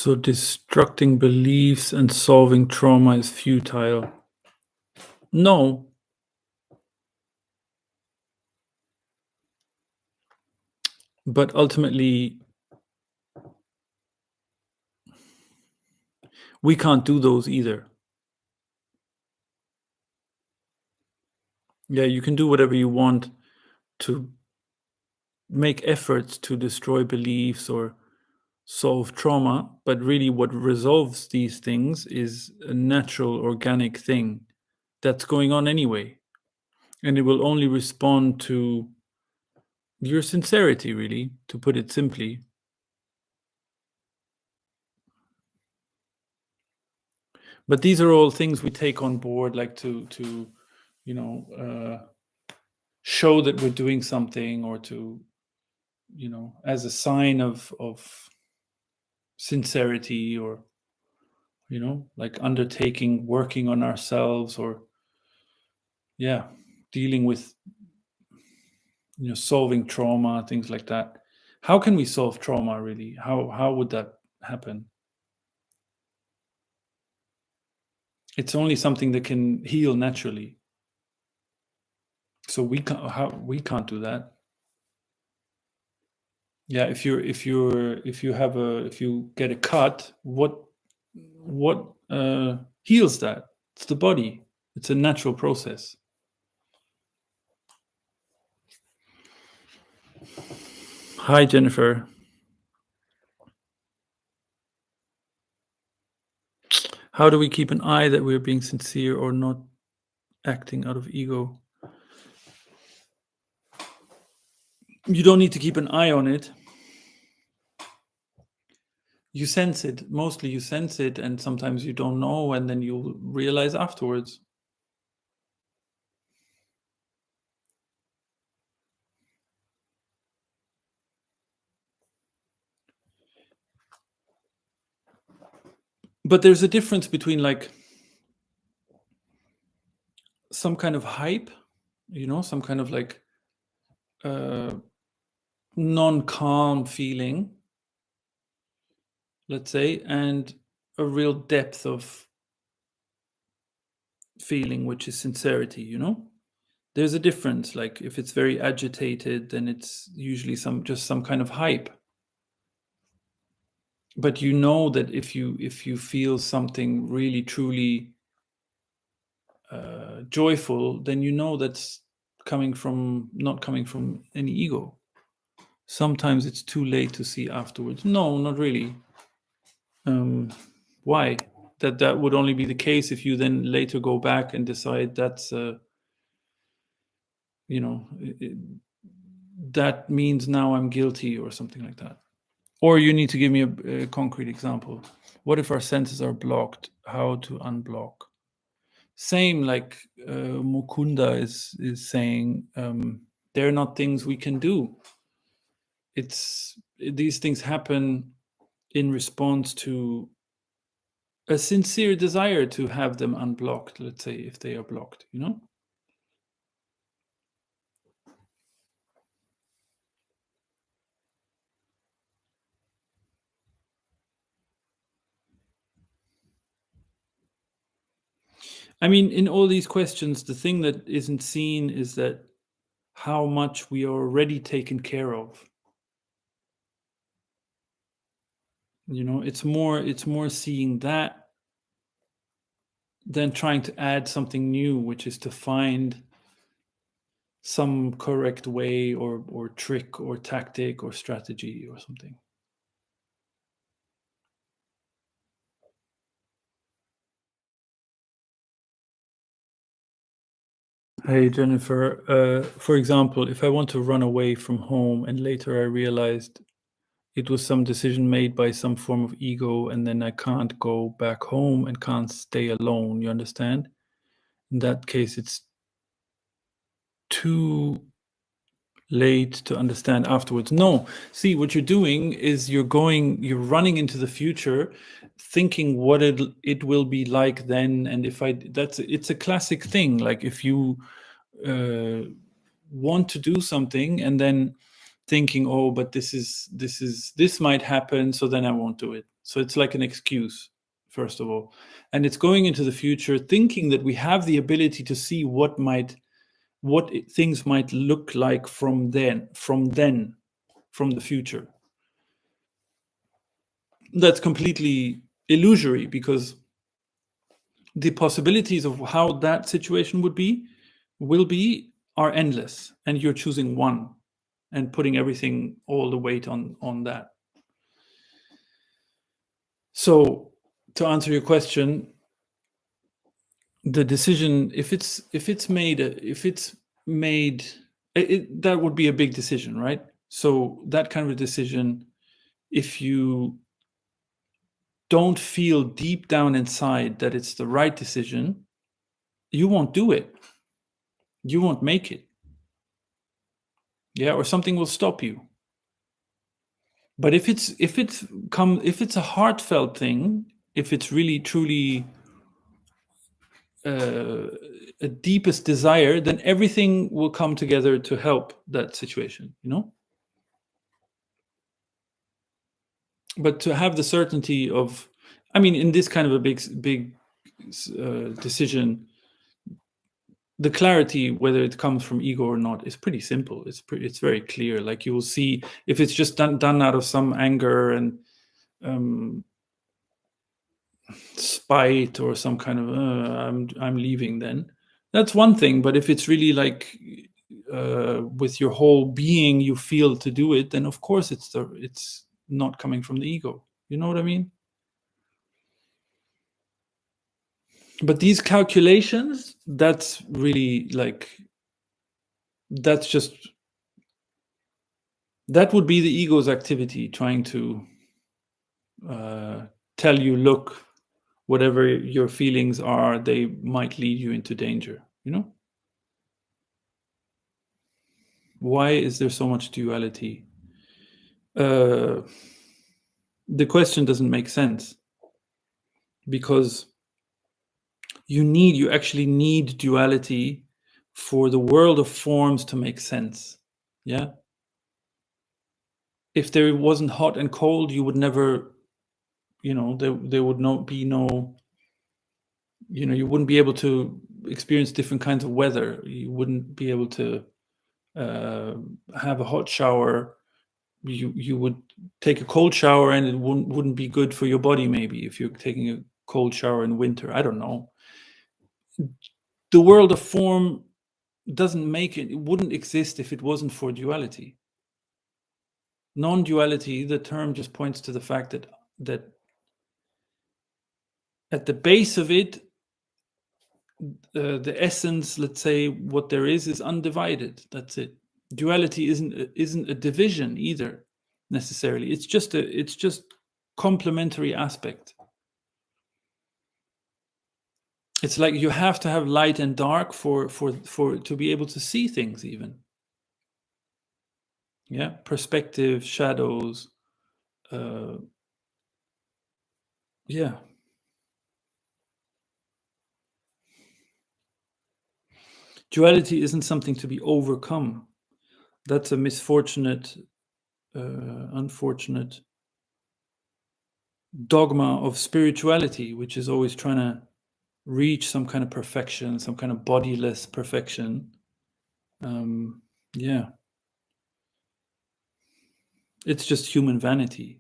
So destructing beliefs and solving trauma is futile. No, but ultimately we can't do those either. Yeah, you can do whatever you want to make efforts to destroy beliefs or solve trauma, but really what resolves these things is a natural organic thing that's going on anyway. And it will only respond to your sincerity, really, to put it simply. But these are all things we take on board, like to you know show that we're doing something, or to as a sign of sincerity, or like undertaking working on ourselves, or yeah, dealing with solving trauma, things like that. How can we solve trauma, really? How would that happen? It's only something that can heal naturally. So we can't do that. Yeah, if you get a cut, what heals that? It's the body. It's a natural process. Hi, Jennifer. How do we keep an eye that we're being sincere or not acting out of ego? You don't need to keep an eye on it. You sense it. Mostly you sense it, and sometimes you don't know, and then you'll realize afterwards. But there's a difference between like some kind of hype, some kind of like non-calm feeling, let's say, and a real depth of feeling, which is sincerity. There's a difference. Like if it's very agitated, then it's usually some kind of hype. But you know that if you feel something really truly joyful, then that's not coming from any ego. Sometimes it's too late to see afterwards. No, not really. Why? That would only be the case if you then later go back and decide that's that means now I'm guilty or something like that. Or you need to give me a concrete example. What if our senses are blocked? How to unblock? Same, like Mukunda is saying, they're not things we can do. These things happen in response to a sincere desire to have them unblocked, let's say, if they are blocked. I mean, in all these questions, the thing that isn't seen is that how much we are already taken care of. It's more seeing that than trying to add something new, which is to find some correct way or trick or tactic or strategy or something. Hey, Jennifer. For example, if I want to run away from home and later I realized it was some decision made by some form of ego, and then I can't go back home and can't stay alone, you understand? In that case, it's too late to understand afterwards. No, see, what you're doing is you're running into the future, thinking what it will be like then. And it's a classic thing. Like if you want to do something and then thinking, oh, but this might happen, so then I won't do it. So it's like an excuse, first of all. And it's going into the future thinking that we have the ability to see what things might look like from the future. That's completely illusory, because the possibilities of how that situation will be are endless, and you're choosing one and putting everything, all the weight on that. So to answer your question, the decision, if it's made, that would be a big decision, right? So that kind of a decision, if you don't feel deep down inside that it's the right decision, you won't do it. You won't make it. Yeah, or something will stop you. But if it's a heartfelt thing, if it's really truly a deepest desire, then everything will come together to help that situation, But to have the certainty of, I mean, in this kind of a big decision, the clarity, whether it comes from ego or not, is pretty simple. It's very clear. Like, you will see if it's just done out of some anger and spite or some kind of I'm leaving, then that's one thing. But if it's really like with your whole being you feel to do it, then of course it's not coming from the ego. You know what I mean? But these calculations, that's really like, that's just, that would be the ego's activity, trying to tell you, look, whatever your feelings are, they might lead you into danger, Why is there so much duality? The question doesn't make sense, because you actually need duality for the world of forms to make sense. Yeah. If there wasn't hot and cold, you would never, there would not be no, you wouldn't be able to experience different kinds of weather. You wouldn't be able to have a hot shower. You would take a cold shower, and it wouldn't be good for your body, maybe, if you're taking a cold shower in winter. I don't know. The world of form doesn't make it wouldn't exist if it wasn't for duality. Non-duality, the term just points to the fact that at the base of it, the essence, let's say, what there is undivided. That's it. Duality isn't a division either, necessarily. It's just complementary aspect. It's like you have to have light and dark for to be able to see things, even. Yeah, perspective, shadows. Yeah. Duality isn't something to be overcome. That's a unfortunate dogma of spirituality, which is always trying to reach some kind of perfection, some kind of bodiless perfection. Yeah. It's just human vanity.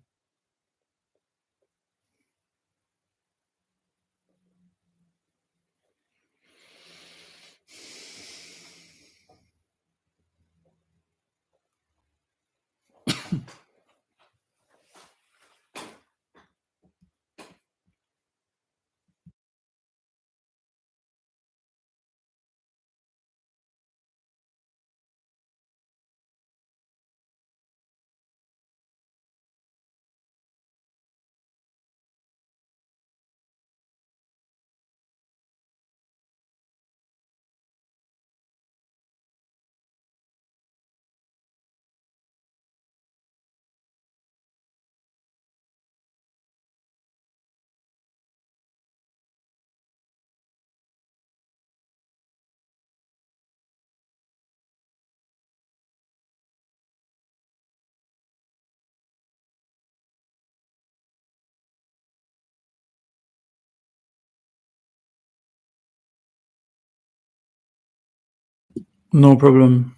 No problem.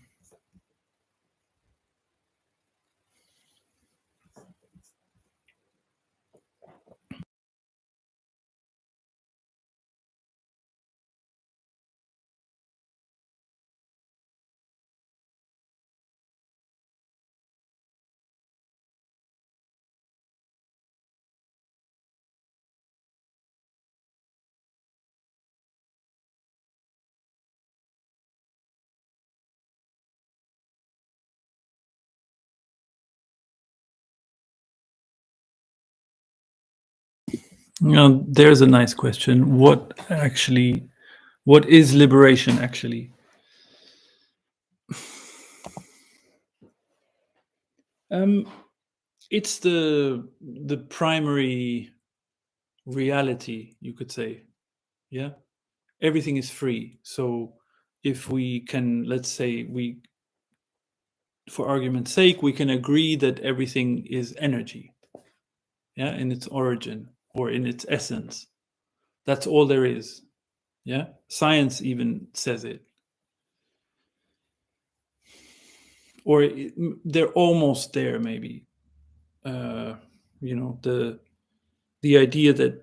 There's a nice question. What is liberation actually? Um, it's the primary reality, you could say. Yeah, everything is free. So if we can, let's say, for argument's sake, we can agree that everything is energy. Yeah, in its origin or in its essence. That's all there is. Yeah, science even says it. Or they're almost there, maybe. Uh, the idea that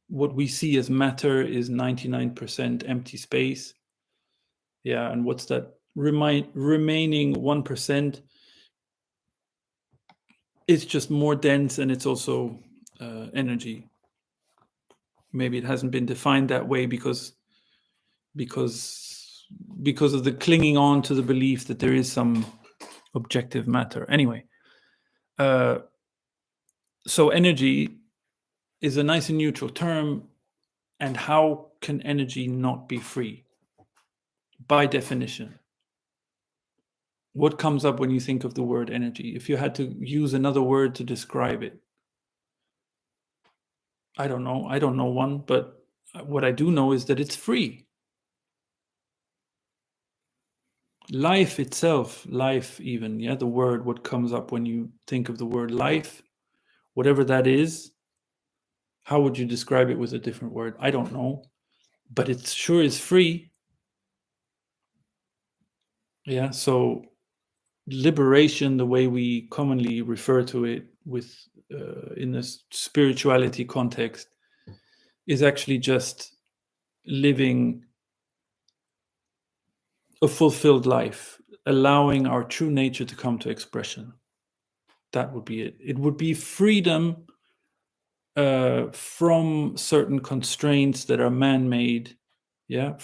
what we see as matter is 99% empty space. Yeah, and what's that remaining 1%? It's just more dense, and it's also energy. Maybe it hasn't been defined that way because because of the clinging on to the belief that there is some objective matter. Anyway, uh, so energy is a nice and neutral term. And how can energy not be free? By definition, what comes up when you think of the word energy? If you had to use another word to describe it, I don't know. I don't know one, but what I do know is that it's free. Life itself, life, even, yeah, the word, what comes up when you think of the word life, whatever that is, how would you describe it with a different word? I don't know, but it sure is free. Yeah, so liberation, the way we commonly refer to it with in a spirituality context, is actually just living a fulfilled life, allowing our true nature to come to expression. That would be it. It would be freedom from certain constraints that are man-made. Yeah,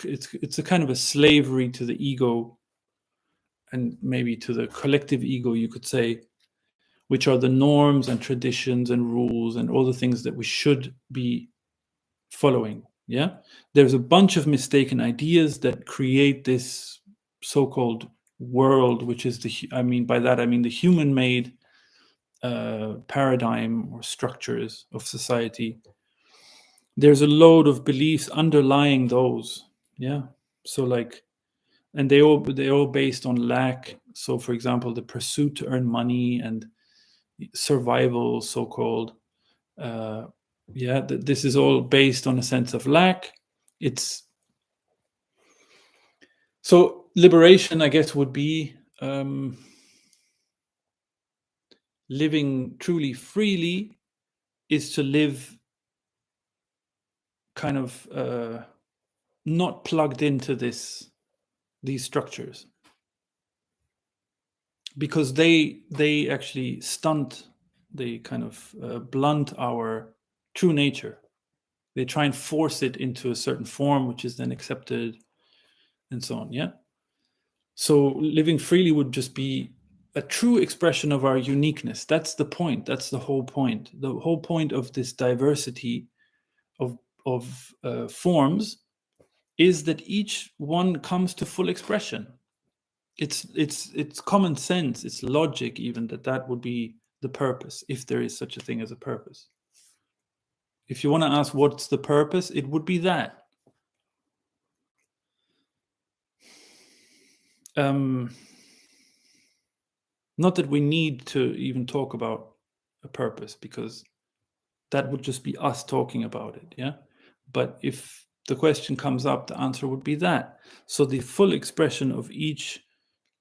it's a kind of a slavery to the ego, and maybe to the collective ego, you could say, which are the norms and traditions and rules and all the things that we should be following. Yeah, there's a bunch of mistaken ideas that create this so-called world, which is by that I mean the human-made paradigm or structures of society. There's a load of beliefs underlying those. Yeah, so like, and they're all based on lack. So, for example, the pursuit to earn money and survival, so-called. Uh, yeah, this is all based on a sense of lack. It's so liberation, I guess, would be living truly freely is to live kind of not plugged into these structures, because they actually stunt, they kind of blunt our true nature. They try and force it into a certain form, which is then accepted, and so on. Yeah. So living freely would just be a true expression of our uniqueness. That's the point. That's the whole point. The whole point of this diversity of forms is that each one comes to full expression. It's common sense. It's logic, even, that would be the purpose, if there is such a thing as a purpose. If you want to ask what's the purpose, it would be that. Not that we need to even talk about a purpose, because that would just be us talking about it. Yeah, but if the question comes up, the answer would be that. So the full expression of each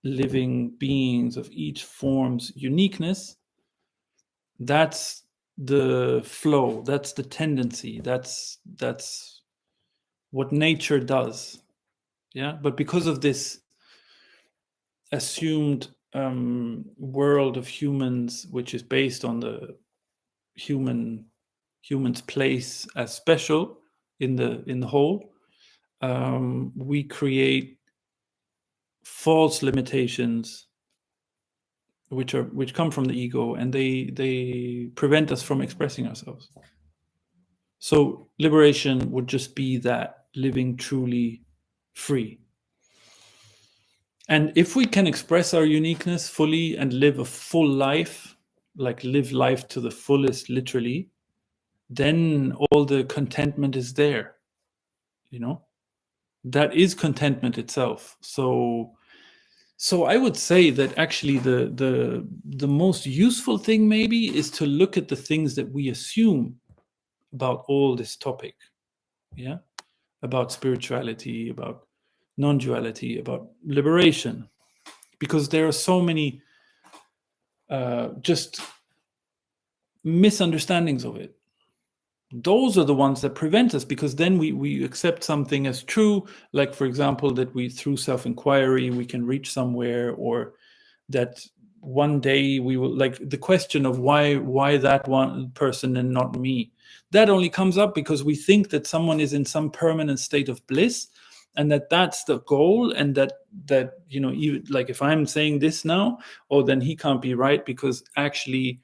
living beings, of each form's uniqueness, that's the flow, that's the tendency, that's what nature does. Yeah, but because of this assumed world of humans, which is based on the human's place as special in the whole, we create false limitations which come from the ego, and they prevent us from expressing ourselves. So liberation would just be that, living truly free. And if we can express our uniqueness fully and live a full life, like live life to the fullest, literally, then all the contentment is there, you know? That is contentment itself. So I would say that actually the most useful thing maybe is to look at the things that we assume about all this topic, yeah, about spirituality, about non-duality, about liberation, because there are so many just misunderstandings of it. Those are the ones that prevent us, because then we accept something as true, like, for example, that we, through self-inquiry, we can reach somewhere, or that one day we will, like the question of why that one person and not me, that only comes up because we think that someone is in some permanent state of bliss, and that's the goal, and that even like if I'm saying this now, oh, then he can't be right, because actually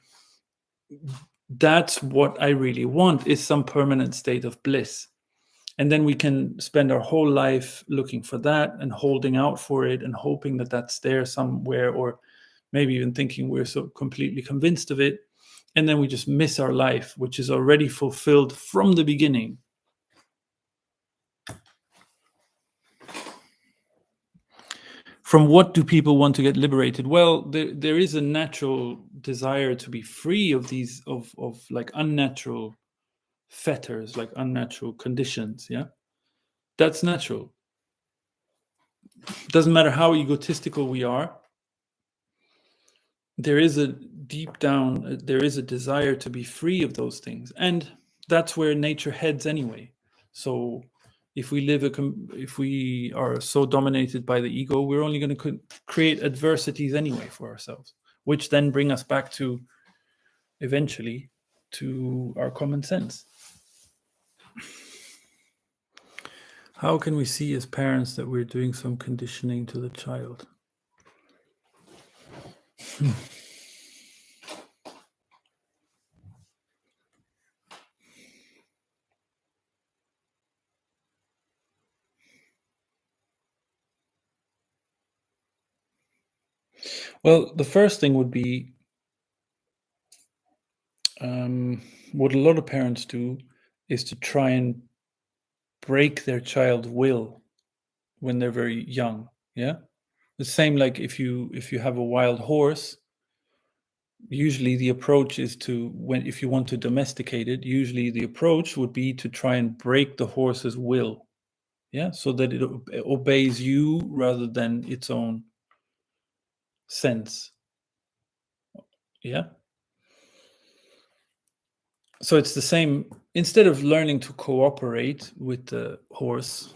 that's what I really want, is some permanent state of bliss. And then we can spend our whole life looking for that and holding out for it and hoping that that's there somewhere, or maybe even thinking we're so completely convinced of it. And then we just miss our life, which is already fulfilled from the beginning. From what do people want to get liberated? Well, there is a natural desire to be free of these, of like unnatural fetters, like unnatural conditions. Yeah, that's natural. Doesn't matter how egotistical we are, there is a deep down, there is a desire to be free of those things, and that's where nature heads anyway. So if we are so dominated by the ego, we're only going to create adversities anyway for ourselves, which then bring us back to, eventually, to our common sense. How can we see as parents that we're doing some conditioning to the child? Well, the first thing would be, what a lot of parents do is to try and break their child's will when they're very young. Yeah, the same like if you have a wild horse, usually the approach is to, when if you want to domesticate it, usually the approach would be to try and break the horse's will. Yeah, so that it obeys you rather than its own sense. Yeah, so it's the same. Instead of learning to cooperate with the horse,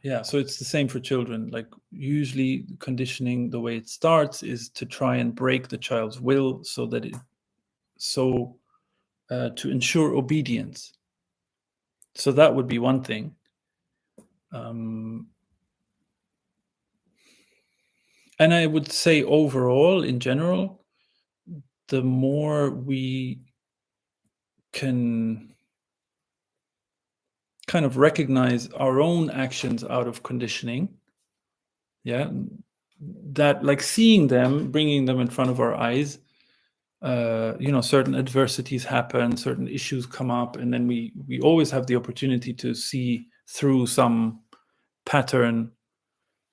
yeah, so it's the same for children. Like, usually conditioning, the way it starts is to try and break the child's will, so that to ensure obedience. So that would be one thing. And I would say overall, in general, the more we can kind of recognize our own actions out of conditioning, yeah, that, like, seeing them, bringing them in front of our eyes, certain adversities happen, certain issues come up, and then we always have the opportunity to see through some pattern,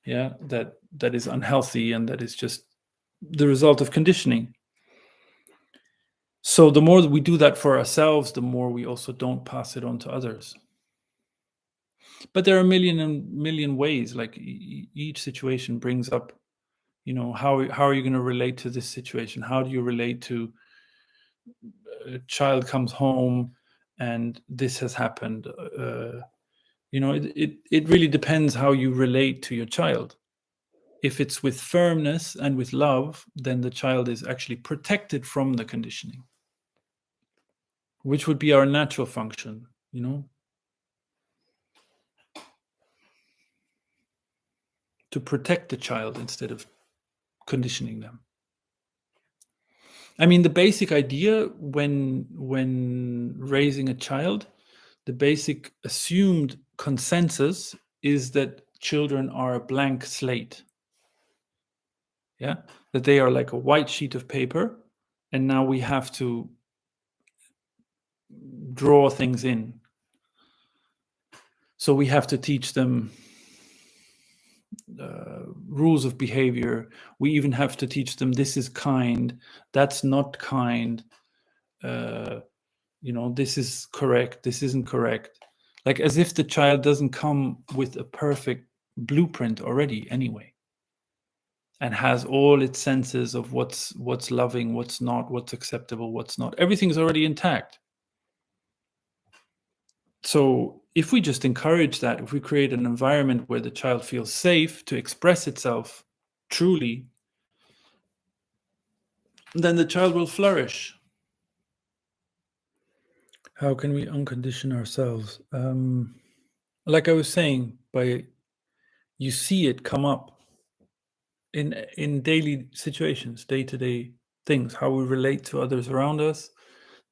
yeah, that is unhealthy, and that is just the result of conditioning. So the more that we do that for ourselves, the more we also don't pass it on to others. But there are a million ways. Like each situation brings up, how are you going to relate to this situation? How do you relate to a child comes home and this has happened? It really depends how you relate to your child. If it's with firmness and with love, then the child is actually protected from the conditioning, which would be our natural function, to protect the child instead of conditioning them. I mean, the basic idea when raising a child, the basic assumed consensus is that children are a blank slate. Yeah, that they are like a white sheet of paper, and now we have to draw things in. So we have to teach them rules of behavior. We even have to teach them this is kind, that's not kind. This is correct, this isn't correct. Like as if the child doesn't come with a perfect blueprint already anyway, and has all its senses of what's loving, what's not, what's acceptable, what's not. Everything's already intact. So if we just encourage that, if we create an environment where the child feels safe to express itself truly, then the child will flourish. How can we uncondition ourselves? Like I was saying, you see it come up in daily situations, day-to-day things, how we relate to others around us,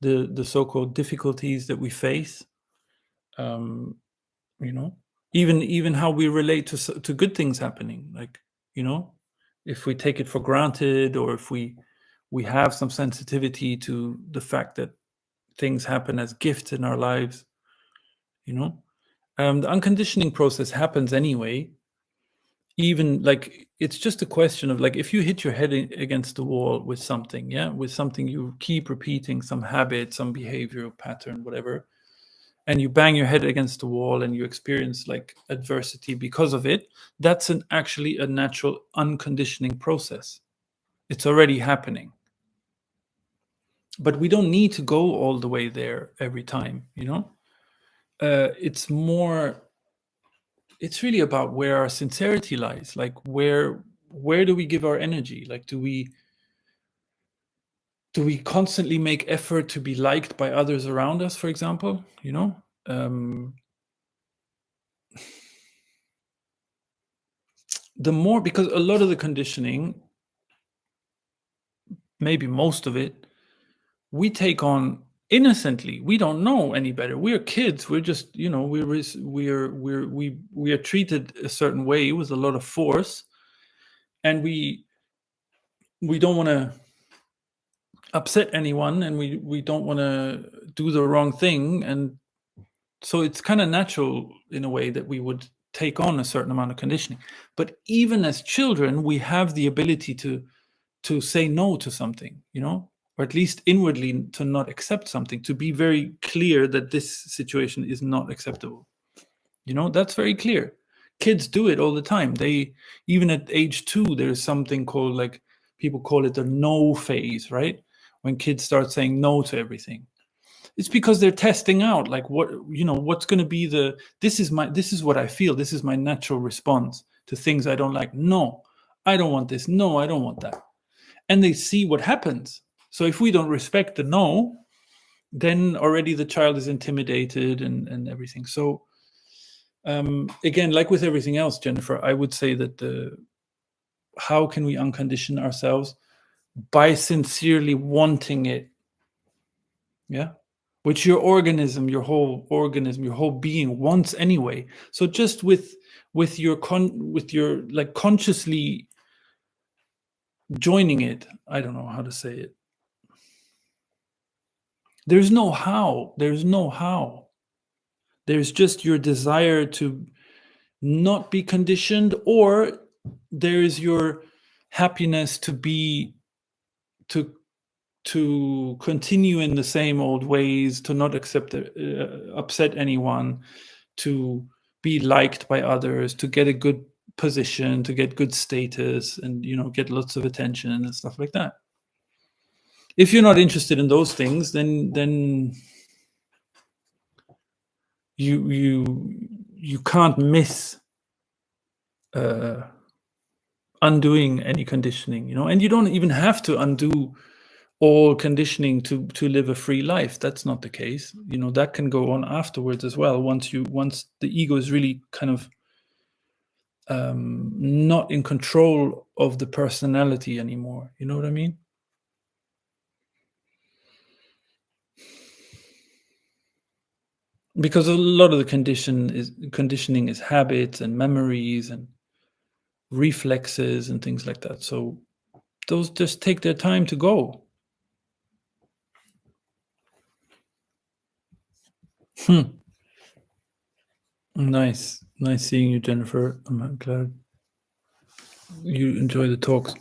the so-called difficulties that we face. Even how we relate to good things happening, like, if we take it for granted, or if we have some sensitivity to the fact that things happen as gifts in our lives. The unconditioning process happens anyway. Even like it's just a question of, like, if you hit your head against the wall with something, with something you keep repeating, some habit, some behavioral pattern, whatever, and you bang your head against the wall and you experience like adversity because of it, that's actually a natural unconditioning process. It's already happening. But we don't need to go all the way there every time, it's really about where our sincerity lies. Like where do we give our energy? Like do we constantly make effort to be liked by others around us, for example? The more, because a lot of the conditioning, maybe most of it, we take on innocently. We don't know any better. We're kids. We're just, we are treated a certain way with a lot of force, and we don't want to upset anyone, and we don't want to do the wrong thing, and so it's kind of natural in a way that we would take on a certain amount of conditioning. But even as children, we have the ability to say no to something, or at least inwardly to not accept something, to be very clear that this situation is not acceptable. That's very clear. Kids do it all the time. They, even at age 2, there's something called, like, people call it the no phase, right? When kids start saying no to everything. It's because they're testing out, like, what's going to be this is what I feel. This is my natural response to things I don't like. No, I don't want this. No, I don't want that. And they see what happens. So if we don't respect the no, then already the child is intimidated and everything. So again, like with everything else, Jennifer, I would say that how can we uncondition ourselves? By sincerely wanting it. Yeah. Which your whole organism, your whole being wants anyway. So just with your like consciously joining it, I don't know how to say it. There's no how. There's just your desire to not be conditioned, or there's your happiness to continue in the same old ways, to not upset anyone, to be liked by others, to get a good position, to get good status, and get lots of attention and stuff like that. If you're not interested in those things, then you can't miss undoing any conditioning, and you don't even have to undo all conditioning to live a free life. That's not the case. That can go on afterwards as well, once the ego is really kind of not in control of the personality anymore. You know what I mean? Because a lot of the conditioning is habits and memories and reflexes and things like that. So those just take their time to go. Nice seeing you, Jennifer. I'm glad you enjoy the talks.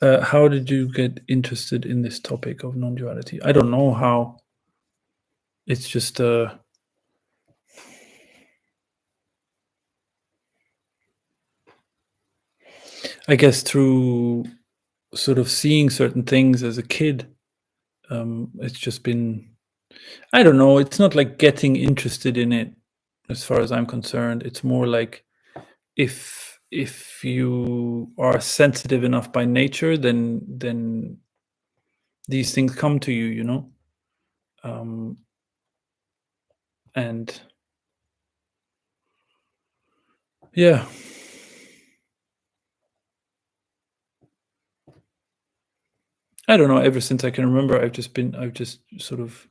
How did you get interested in this topic of non-duality? I don't know how. It's just I guess through sort of seeing certain things as a kid. It's just been, I don't know, it's not like getting interested in it as far as I'm concerned. It's more like if you are sensitive enough by nature, then these things come to you. Um, and yeah, I don't know. Ever since I can remember, I've just sort of,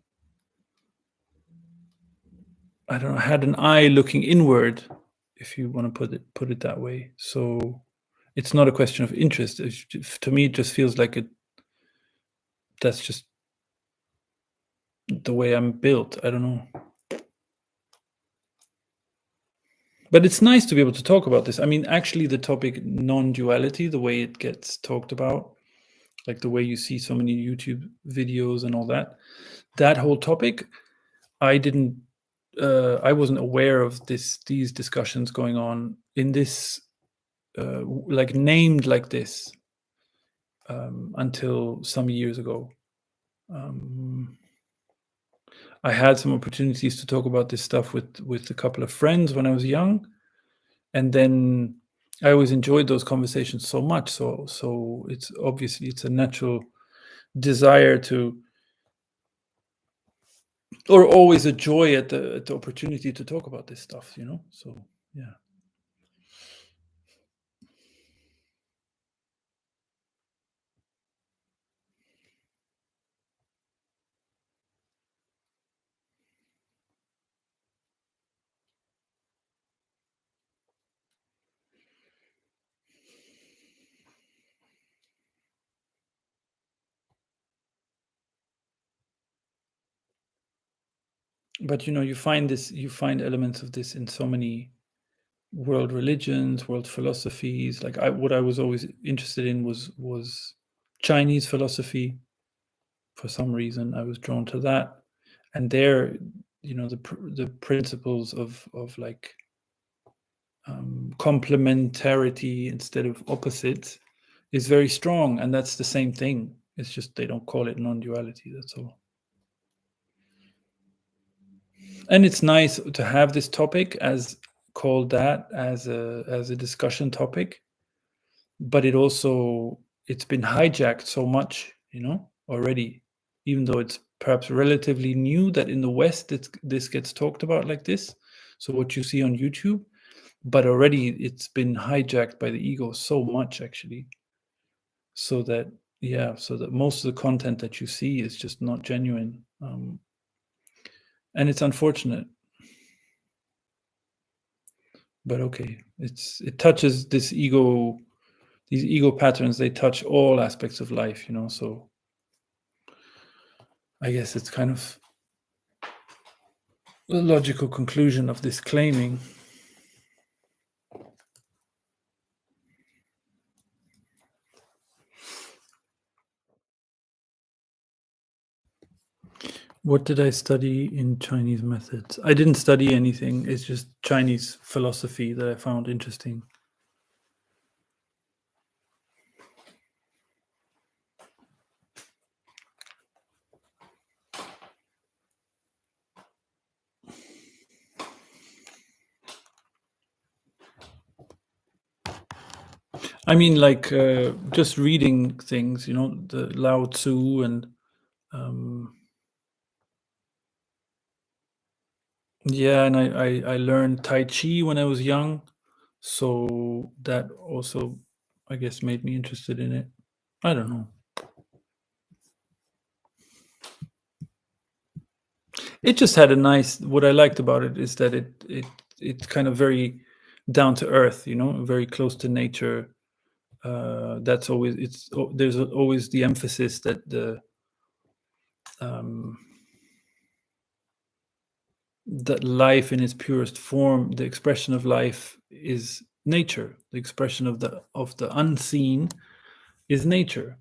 I don't know, had an eye looking inward, if you want to put it that way. So it's not a question of interest. To me, it just feels like it. That's just the way I'm built. I don't know. But it's nice to be able to talk about this. I mean, actually, the topic non-duality, the way it gets talked about, like the way you see so many YouTube videos and all that, that whole topic, I wasn't aware of these discussions going on in this, like named like this, until some years ago. I had some opportunities to talk about this stuff with a couple of friends when I was young, and then I always enjoyed those conversations so much. So it's obviously it's a natural desire to, or always a joy at the opportunity to talk about this stuff. So yeah. But you find elements of this in so many world religions, world philosophies. Like what I was always interested in was Chinese philosophy. For some reason, I was drawn to that, and there, the principles of like complementarity instead of opposites is very strong, and that's the same thing. It's just they don't call it non-duality. That's all. And it's nice to have this topic as called that as a discussion topic, but it's been hijacked so much, already, even though it's perhaps relatively new that in the West this gets talked about like this. So what you see on YouTube, but already it's been hijacked by the ego so much, actually, so that most of the content that you see is just not genuine, and it's unfortunate. But okay, it touches these ego patterns. They touch all aspects of life, so I guess it's kind of a logical conclusion of this claiming. What did I study in Chinese methods? I didn't study anything. It's just Chinese philosophy that I found interesting. I mean, like just reading things, the Lao Tzu and um, yeah, and I learned Tai Chi when I was young, so that also, I guess, made me interested in it. I don't know. It just had a nice. What I liked about it is that it's kind of very down to earth, very close to nature. That's always there's always the emphasis that um, that life in its purest form, the expression of life is nature. The expression of the unseen is nature.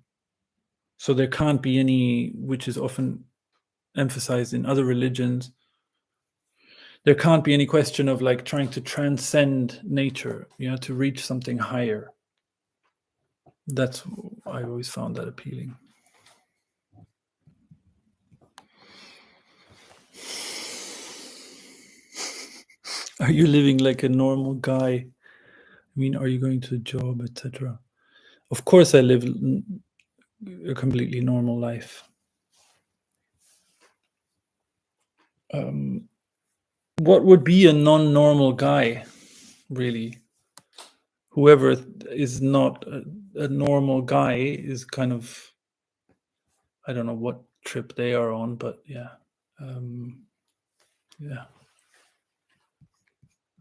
So there can't be any, which is often emphasized in other religions. There can't be any question of like trying to transcend nature, to reach something higher. That's I always found that appealing. Are you living like a normal guy? I mean, are you going to a job, etc.? Of course, I live a completely normal life. What would be a non-normal guy, really? Whoever is not a normal guy is kind of, I don't know what trip they are on, but yeah, um, yeah,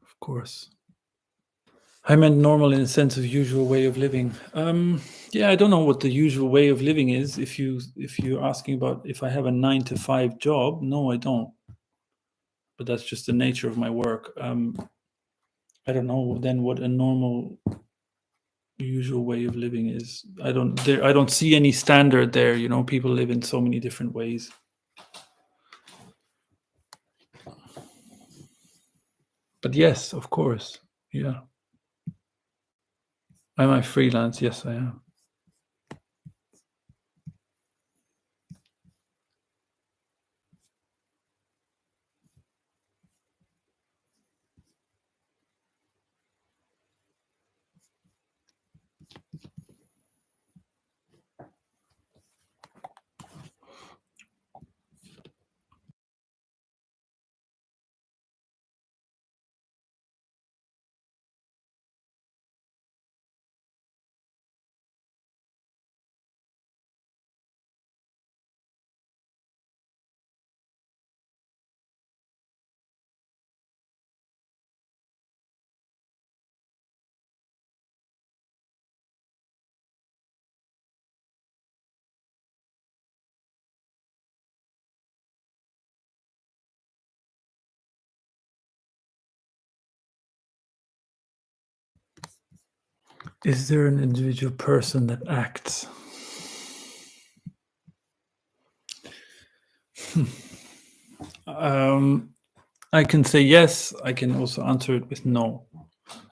of course. I meant normal in the sense of usual way of living. Yeah, I don't know what the usual way of living is. If you're asking about if I have a 9 to 5 job, no, I don't. But that's just the nature of my work. I don't know then what a normal usual way of living is. I don't see any standard there. People live in so many different ways. But yes, of course, yeah. Am I freelance? Yes, I am. Is there an individual person that acts? I can say yes. I can also answer it with no.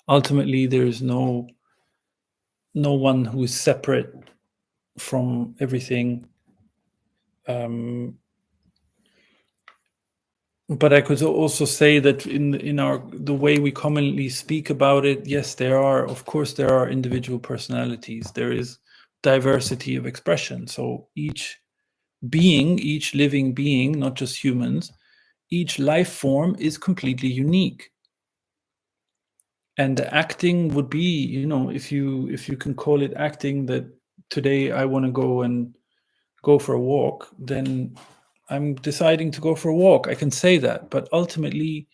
Ultimately, there is no one who is separate from everything. But I could also say that in our the way we commonly speak about it, yes, of course there are individual personalities. There is diversity of expression. So each living being, not just humans, each life form is completely unique. And the acting would be, if you can call it acting, that today I want to go for a walk, then I'm deciding to go for a walk. I can say that, but ultimately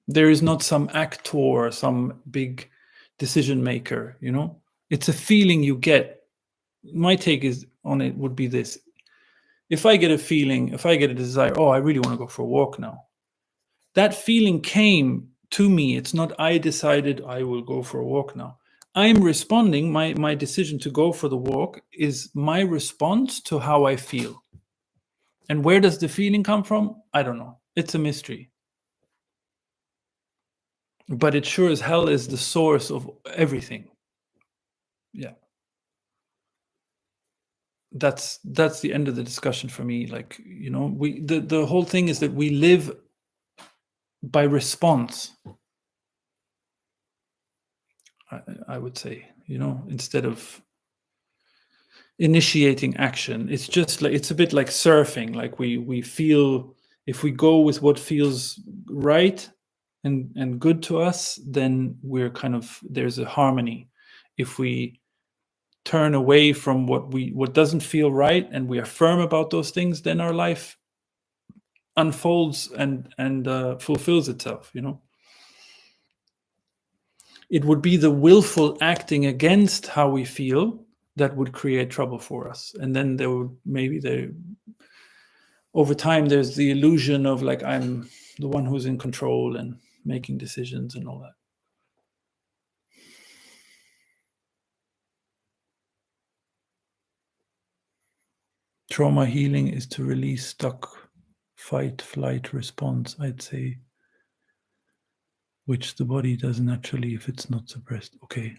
there is not some actor, some big decision maker. It's a feeling you get. My take is on it would be this: if I get a feeling, if I get a desire, oh, I really want to go for a walk now, that feeling came to me. It's not I decided I will go for a walk now. I'm responding, my decision to go for the walk is my response to how I feel. And where does the feeling come from? I don't know. It's a mystery. But it sure as hell is the source of everything. Yeah. That's the end of the discussion for me. Like, you know, the whole thing is that we live by response. I would say, you know, instead of initiating action. It's just like, it's a bit like surfing. Like we feel, if we go with what feels right and good to us, then we're kind of, there's a harmony. If we turn away from what doesn't feel right and we are firm about those things, then our life unfolds and fulfills itself, you know. It would be the willful acting against how we feel that would create trouble for us. And then there would over time there's the illusion of like, I'm the one who's in control and making decisions and all that. Trauma healing is to release stuck fight flight response, I'd say, which the body does naturally if it's not suppressed. Okay.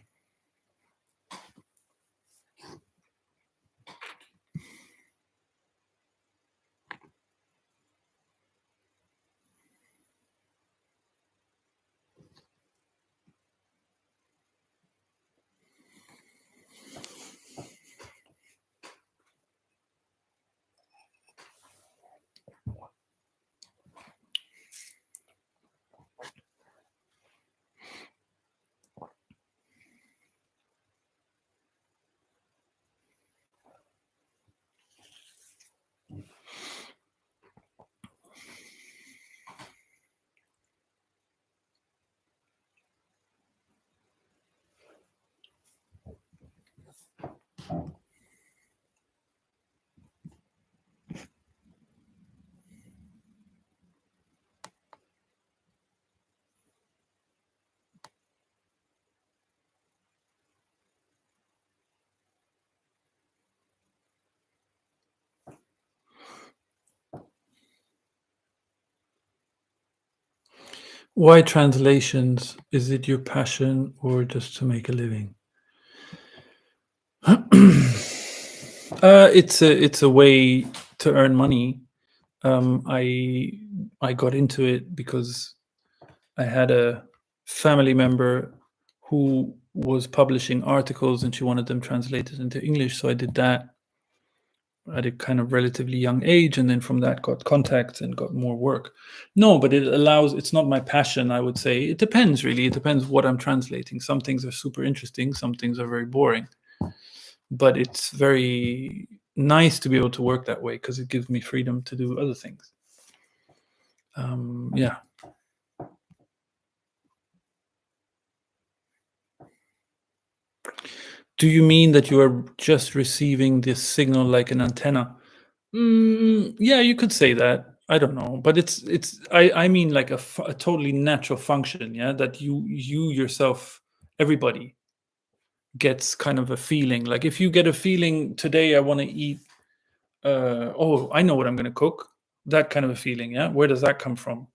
Why translations? Is it your passion or just to make a living? It's a way to earn money. I got into it because I had a family member who was publishing articles and she wanted them translated into English, so I did that at a kind of relatively young age, and then from that got contacts and got more work. No, but it allows, it's not my passion, I would say. It depends, really. It depends what I'm translating. Some things are super interesting, some things are very boring. But it's very nice to be able to work that way because it gives me freedom to do other things. Yeah. Do you mean that you are just receiving this signal like an antenna? Yeah, you could say that. I don't know, but I mean like a totally natural function. Yeah, that you yourself, everybody gets kind of a feeling. Like if you get a feeling today, I want to eat. Oh, I know what I'm going to cook. That kind of a feeling. Yeah, where does that come from?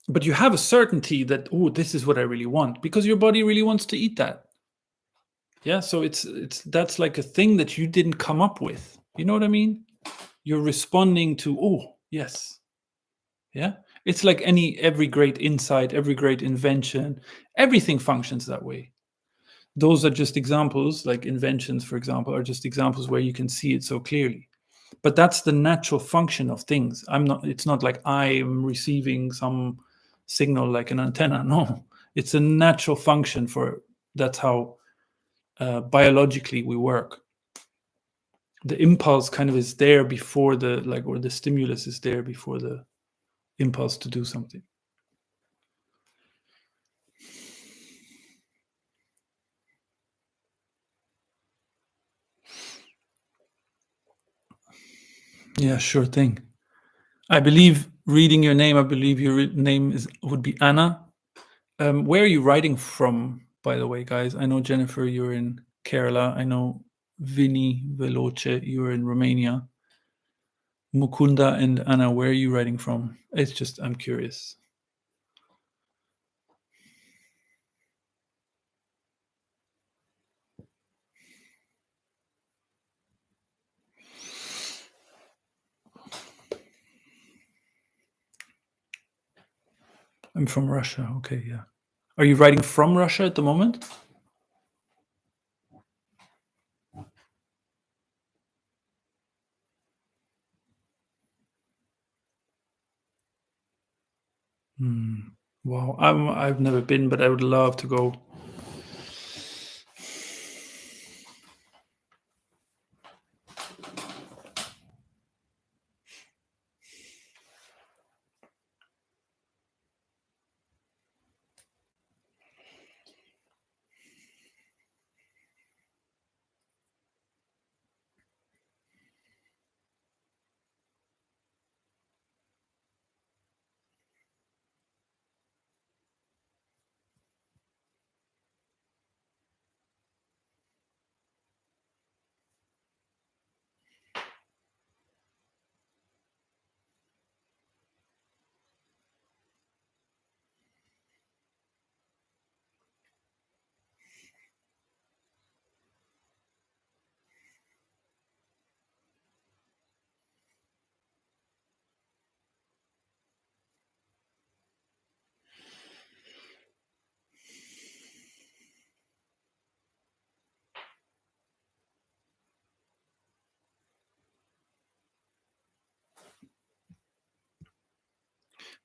But you have a certainty that, oh, this is what I really want, because your body really wants to eat that. Yeah, so it's that's like a thing that you didn't come up with. You know what I mean? You're responding to, oh, yes. Yeah. It's like every great insight, every great invention, everything functions that way. Those are just examples, like inventions, for example, are just examples where you can see it so clearly. But that's the natural function of things. It's not like I'm receiving some signal like an antenna. No, it's a natural function that's how biologically we work. The impulse kind of is there before or the stimulus is there before the impulse to do something. Yeah, sure thing. I believe, reading your name, I believe your name would be Anna. Where are you writing from, by the way, guys. I know, Jennifer, you're in Kerala. I know, Vinny Veloce, you're in Romania. Mukunda and Anna, where are you writing from? It's just, I'm curious. I'm from Russia. Okay, yeah. Are you writing from Russia at the moment? Wow, I've never been, but I would love to go.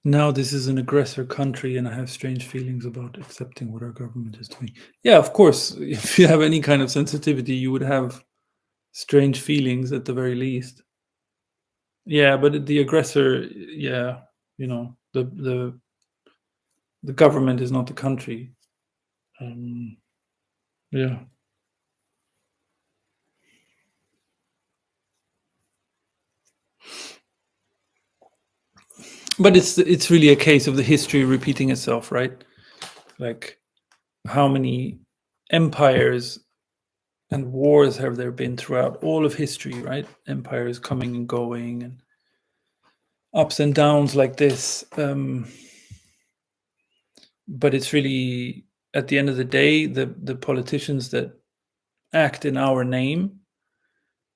Now this is an aggressor country, and I have strange feelings about accepting what our government is doing. Yeah, of course. If you have any kind of sensitivity, you would have strange feelings at the very least. Yeah, but the aggressor, yeah, the government is not the country. Yeah, but it's really a case of the history repeating itself, right? Like, how many empires and wars have there been throughout all of history, right? Empires coming and going, and ups and downs like this. But it's really, at the end of the day, the politicians that act in our name,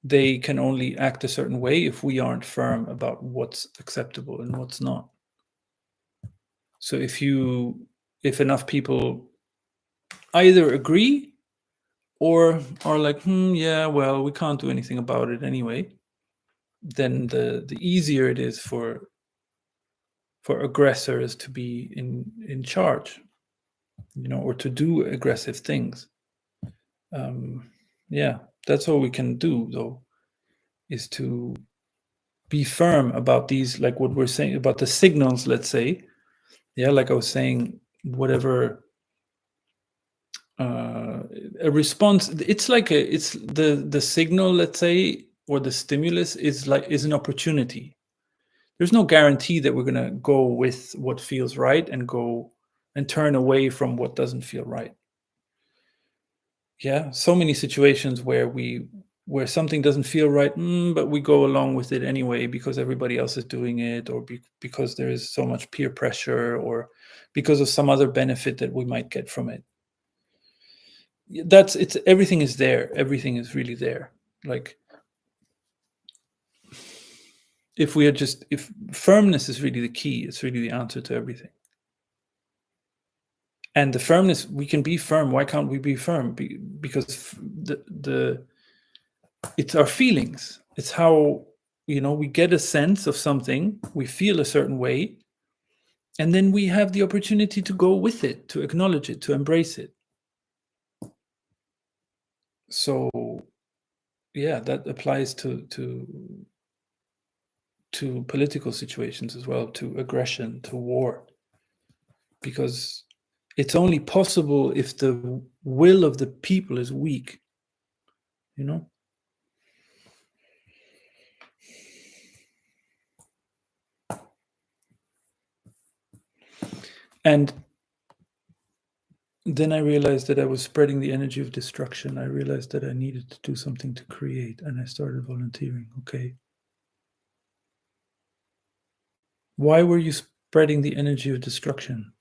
they can only act a certain way if we aren't firm about what's acceptable and what's not. So if enough people either agree or are like, yeah, well, we can't do anything about it anyway, then the easier it is for aggressors to be in charge, or to do aggressive things. Yeah, that's all we can do, though, is to be firm about these, like what we're saying about the signals, let's say. Yeah, like I was saying, whatever, a response, it's the signal, let's say, or the stimulus is an opportunity. There's no guarantee that we're going to go with what feels right and go and turn away from what doesn't feel right. Yeah, so many situations where something doesn't feel right, but we go along with it anyway because everybody else is doing it, or because there is so much peer pressure, or because of some other benefit that we might get from it. Everything is there. Everything is really there. Like, if firmness is really the key, it's really the answer to everything. And the firmness, we can be firm. Why can't we be firm? Because it's our feelings. It's how, we get a sense of something, we feel a certain way, and then we have the opportunity to go with it, to acknowledge it, to embrace it. So yeah, that applies to political situations as well, to aggression, to war, because it's only possible if the will of the people is weak, and then I realized that I was spreading the energy of destruction. I realized that I needed to do something to create, and I started volunteering. Okay. Why were you spreading the energy of destruction?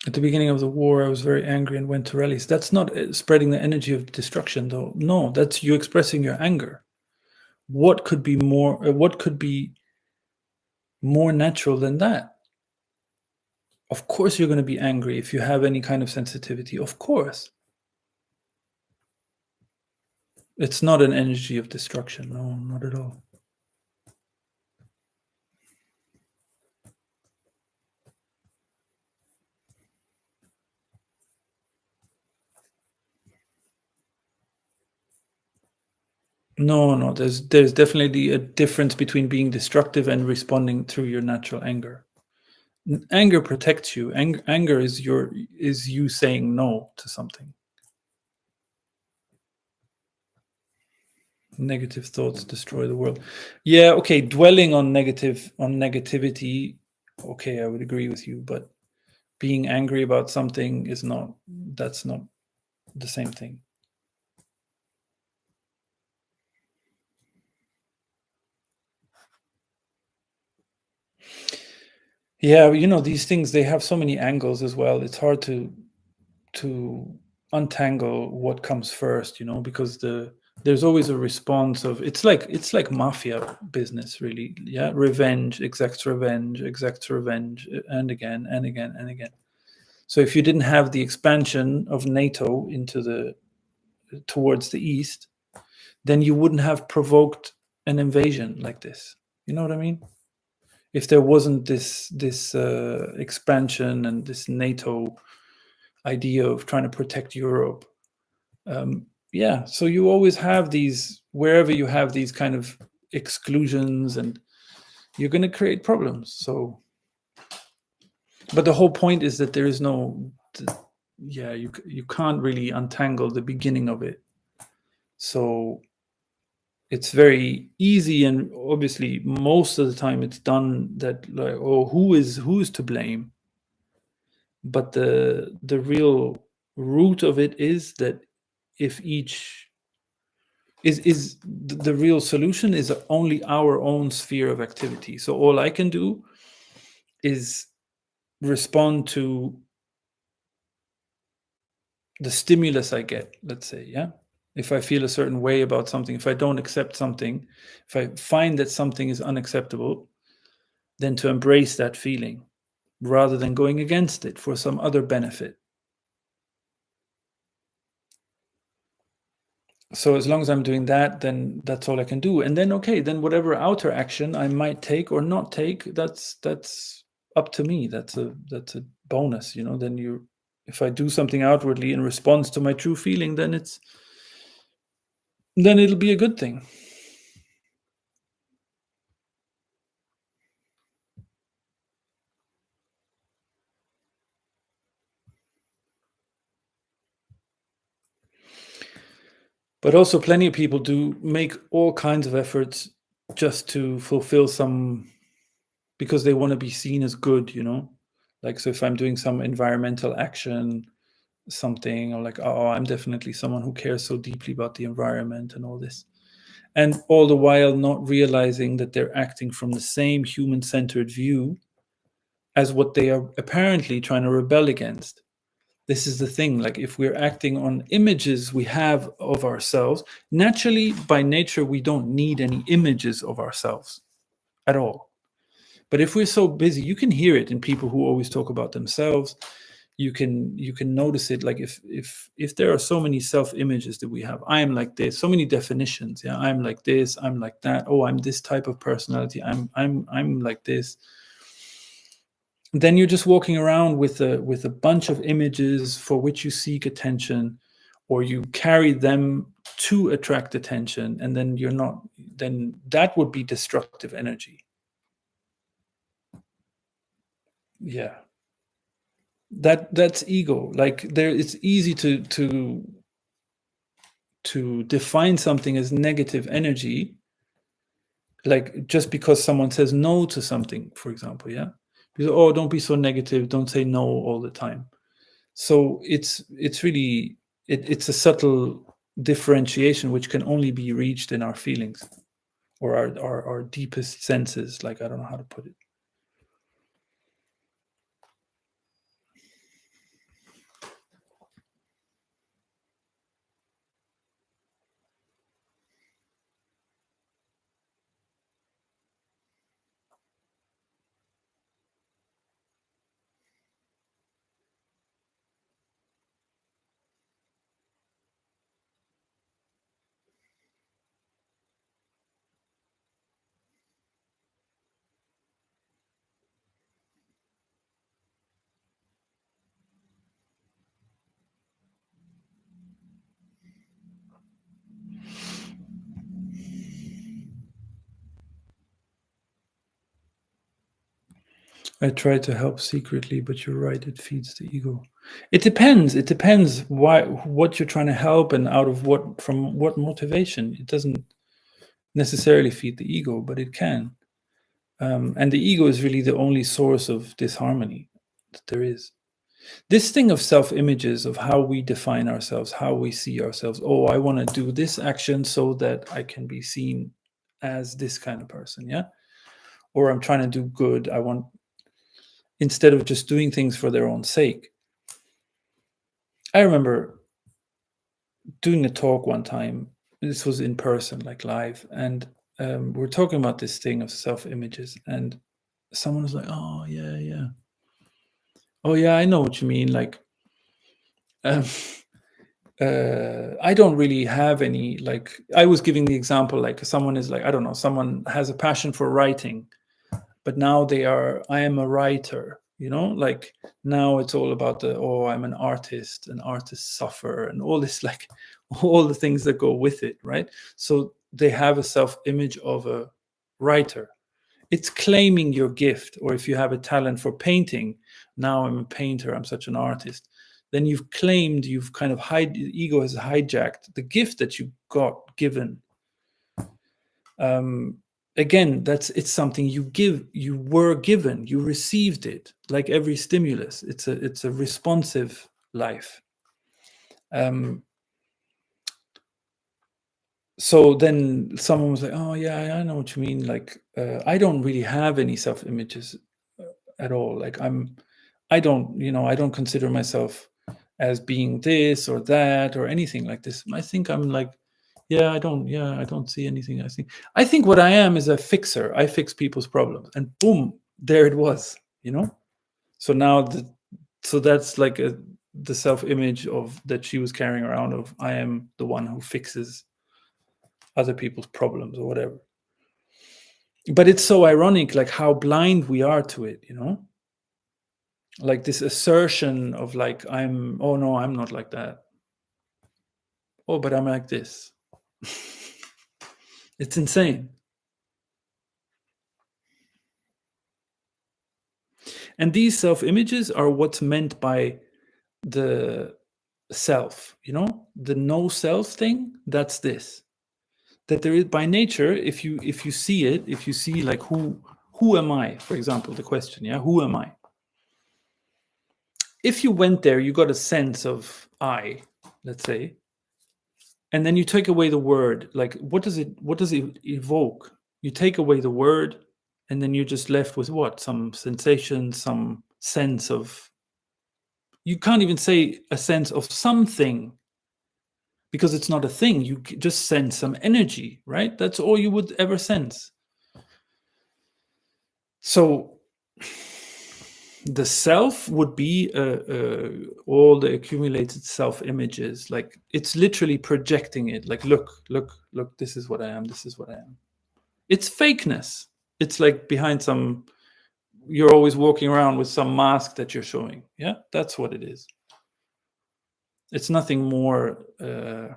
At the beginning of the war, I was very angry and went to rallies. That's not spreading the energy of destruction, though. No, that's you expressing your anger. What could be more natural than that? Of course, you're going to be angry if you have any kind of sensitivity. Of course, it's not an energy of destruction. No, not at all. No, no. There's definitely a difference between being destructive and responding through your natural anger. Anger protects you. Anger is you saying no to something. Negative thoughts destroy the world. Yeah, okay. Dwelling on negativity. Okay, I would agree with you, but being angry about something is not. That's not the same thing. Yeah, these things, they have so many angles as well. It's hard to untangle what comes first, because there's always a response of it's like mafia business, really. Yeah, revenge exacts revenge, and again and again and again. So if you didn't have the expansion of NATO towards the east, then you wouldn't have provoked an invasion like this. You know what I mean? If there wasn't this expansion and this NATO idea of trying to protect Europe. Yeah, so you always have these, wherever you have these kind of exclusions, and you're going to create problems. So, but the whole point is that there is no, yeah, you can't really untangle the beginning of it. So it's very easy, and obviously most of the time it's done that, like, oh, who is to blame? But the real root of it is that if each is the real solution is only our own sphere of activity. So all I can do is respond to the stimulus I get, let's say. Yeah, if I feel a certain way about something, if I don't accept something, if I find that something is unacceptable, then to embrace that feeling rather than going against it for some other benefit. So as long as I'm doing that, then that's all I can do. And then, okay, then whatever outer action I might take or not take, that's up to me. That's a bonus. Then if I do something outwardly in response to my true feeling, then it'll be a good thing. But also plenty of people do make all kinds of efforts just to fulfill some, because they want to be seen as good. Like, so if I'm doing some environmental action, something, or like, oh, I'm definitely someone who cares so deeply about the environment and all this, and all the while not realizing that they're acting from the same human-centered view as what they are apparently trying to rebel against. This is the thing, like, if we're acting on images we have of ourselves, naturally, by nature, we don't need any images of ourselves at all. But if we're so busy, you can hear it in people who always talk about themselves. You can notice it, like, if there are so many self images that we have, I am like this, so many definitions. Yeah, I'm like this, I'm like that, oh, I'm this type of personality, I'm like this. Then you're just walking around with a bunch of images for which you seek attention, or you carry them to attract attention, and then you're not, then that would be destructive energy. Yeah. That's ego. Like there, it's easy to define something as negative energy, like just because someone says no to something, for example. Yeah, because, oh, don't be so negative, don't say no all the time. So it's really it's a subtle differentiation which can only be reached in our feelings, or our deepest senses. Like, I don't know how to put it. I try to help secretly, but you're right, it feeds the ego. It depends. It depends what you're trying to help, and out of what, from what motivation. It doesn't necessarily feed the ego, but it can. And the ego is really the only source of disharmony that there is. This thing of self-images, of how we define ourselves, how we see ourselves. Oh, I want to do this action so that I can be seen as this kind of person. Yeah. Or I'm trying to do good. I want, instead of just doing things for their own sake. I remember doing a talk one time. This was in person, like live, and we're talking about this thing of self-images, and someone was like, "Oh yeah, yeah, oh yeah, I know what you mean." Like, um, I don't really have any. Like, I was giving the example, like someone is like, I don't know, someone has a passion for writing, but now I am a writer, like now it's all about oh, I'm an artist, and artists suffer, and all this, like all the things that go with it, right? So they have a self-image of a writer. It's claiming your gift. Or if you have a talent for painting, now I'm a painter, I'm such an artist. Then you've claimed, you've kind of ego has hijacked the gift that you got given. Again, it's something you were given, you received it, like every stimulus. It's a responsive life. So then someone was like, oh yeah, I know what you mean. Like, I don't really have any self-images at all. Like, I don't consider myself as being this or that or anything like this. I think I'm like, I don't see anything. I think what I am is a fixer. I fix people's problems, and boom, there it was. So now so that's like the self-image of that she was carrying around, of I am the one who fixes other people's problems or whatever. But it's so ironic, like how blind we are to it, like this assertion of like, oh no, I'm not like that. Oh, but I'm like this. It's insane. And these self-images are what's meant by the self, the no self thing. That's this, that there is, by nature, if you see it, if you see like who am I, for example, the question, who am I? If you went there, you got a sense of I, let's say, and then you take away the word. Like, what does it evoke? You take away the word, and then you're just left with what? Some sensation, some sense of, you can't even say a sense of something, because it's not a thing. You just sense some energy, right? That's all you would ever sense. So the self would be all the accumulated self-images. Like, it's literally projecting it. Like, look, this is what I am, this is what I am. It's fakeness. It's like behind some, you're always walking around with some mask that you're showing. Yeah, that's what it is. It's nothing more than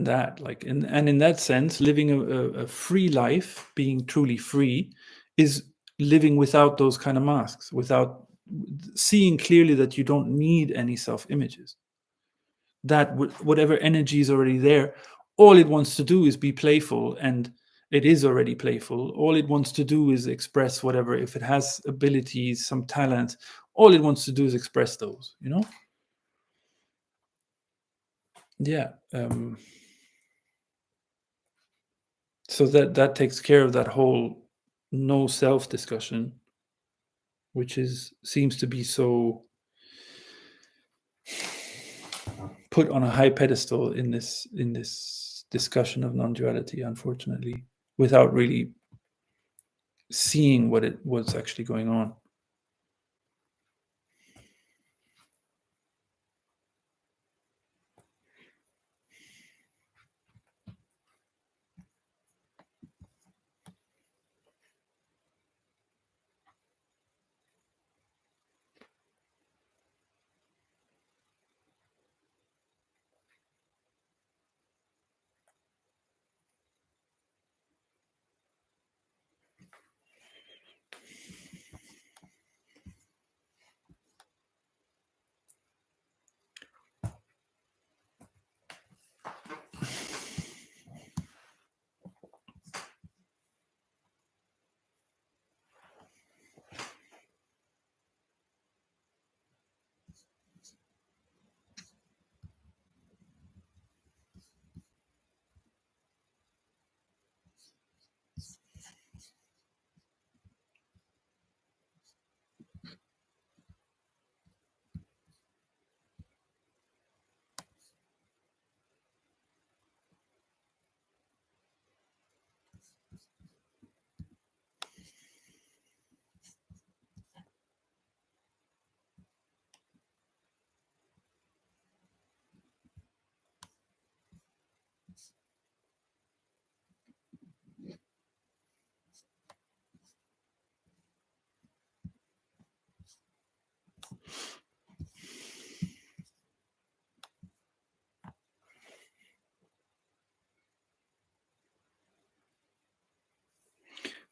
that. Like, and in that sense, living a free life, being truly free, is living without those kind of masks, without seeing clearly that you don't need any self-images, that whatever energy is already there, all it wants to do is be playful, and it is already playful. All it wants to do is express whatever. If it has abilities, some talent, all it wants to do is express those, you know? Yeah. So that takes care of that whole no self discussion, which seems to be so put on a high pedestal in this discussion of non-duality, unfortunately, without really seeing what's actually going on.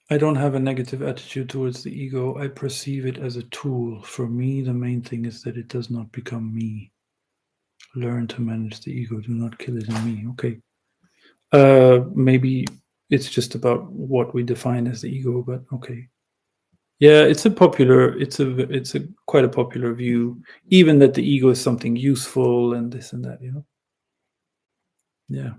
I don't have a negative attitude towards the ego. I perceive it as a tool. For me, the main thing is that it does not become me. Learn to manage the ego. Do not kill it in me. Okay. Maybe it's just about what we define as the ego, but okay. Yeah, it's a quite a popular view, even that the ego is something useful and this and that, you know. Yeah.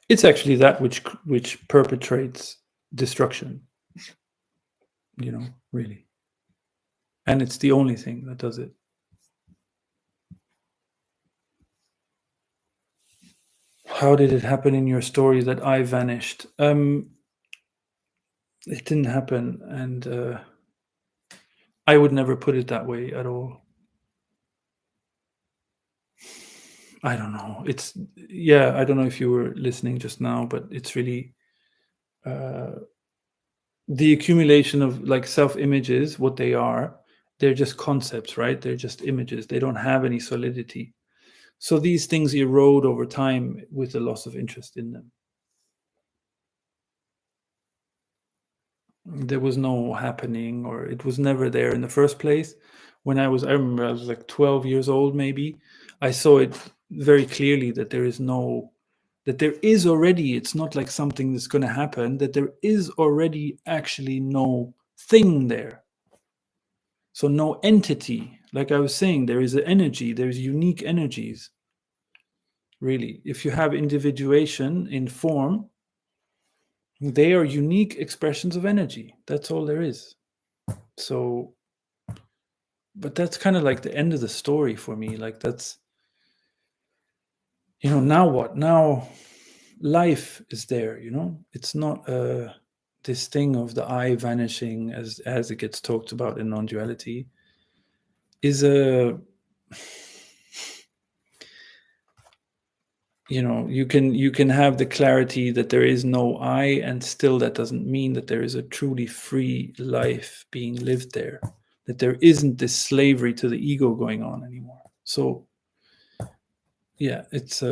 It's actually that which perpetrates destruction, you know, really. And it's the only thing that does it. How did it happen in your story that I vanished? It didn't happen, and I would never put it that way at all. I don't know. Yeah, I don't know if you were listening just now, but it's really uh, the accumulation of like self-images, what they are. They're just concepts, right? They're just images. They don't have any solidity. So these things erode over time with the loss of interest in them. There was no happening, or it was never there in the first place. I remember I was like 12 years old, maybe. I saw it very clearly that there is already, it's not like something that's going to happen, that there is already actually no thing there. So no entity. Like I was saying, there is an energy, there's unique energies. Really, if you have individuation in form, they are unique expressions of energy. That's all there is. So, but that's kind of like the end of the story for me. Like that's, now what? Now life is there, It's not this thing of the I vanishing as it gets talked about in non-duality is a you can have the clarity that there is no I, and still that doesn't mean that there is a truly free life being lived there, that there isn't this slavery to the ego going on anymore. So yeah, it's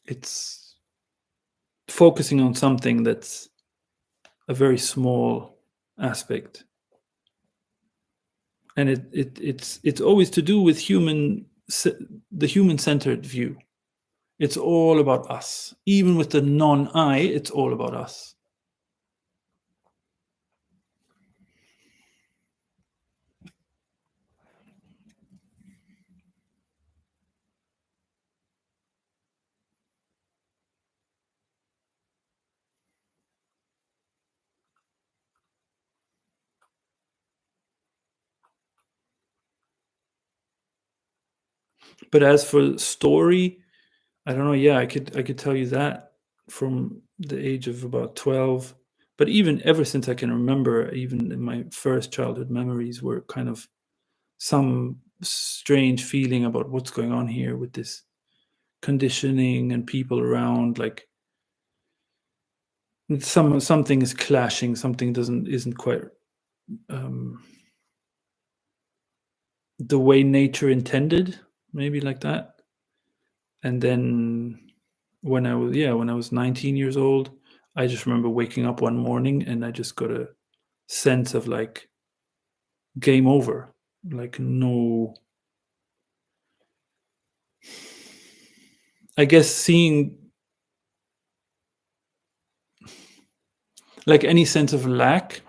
it's focusing on something that's a very small aspect, and it's always to do with the human-centered view. It's all about us. Even with the non-I, it's all about us. But as for story, I don't know. Yeah, I could tell you that from the age of about 12. But even ever since I can remember, even in my first childhood memories were kind of some strange feeling about what's going on here with this conditioning and people around. Like something is clashing, something isn't quite um, the way nature intended, maybe like that. And then when I was 19 years old, I just remember waking up one morning and I just got a sense of like game over. Like no, I guess seeing like any sense of lack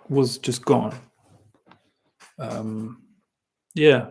was just gone. Um, yeah,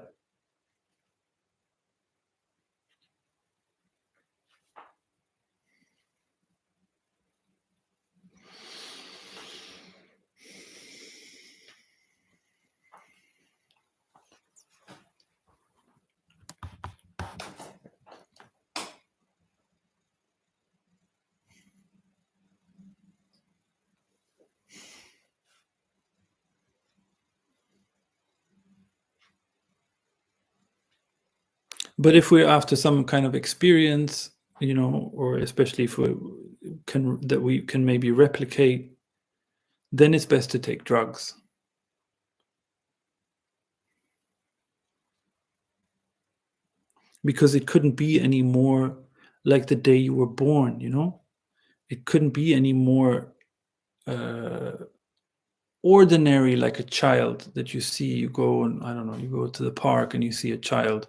but if we're after some kind of experience, or especially if we can maybe replicate, then it's best to take drugs. Because it couldn't be any more like the day you were born. It couldn't be any more uh, ordinary, like a child that you see. You go and, I don't know, you go to the park and you see a child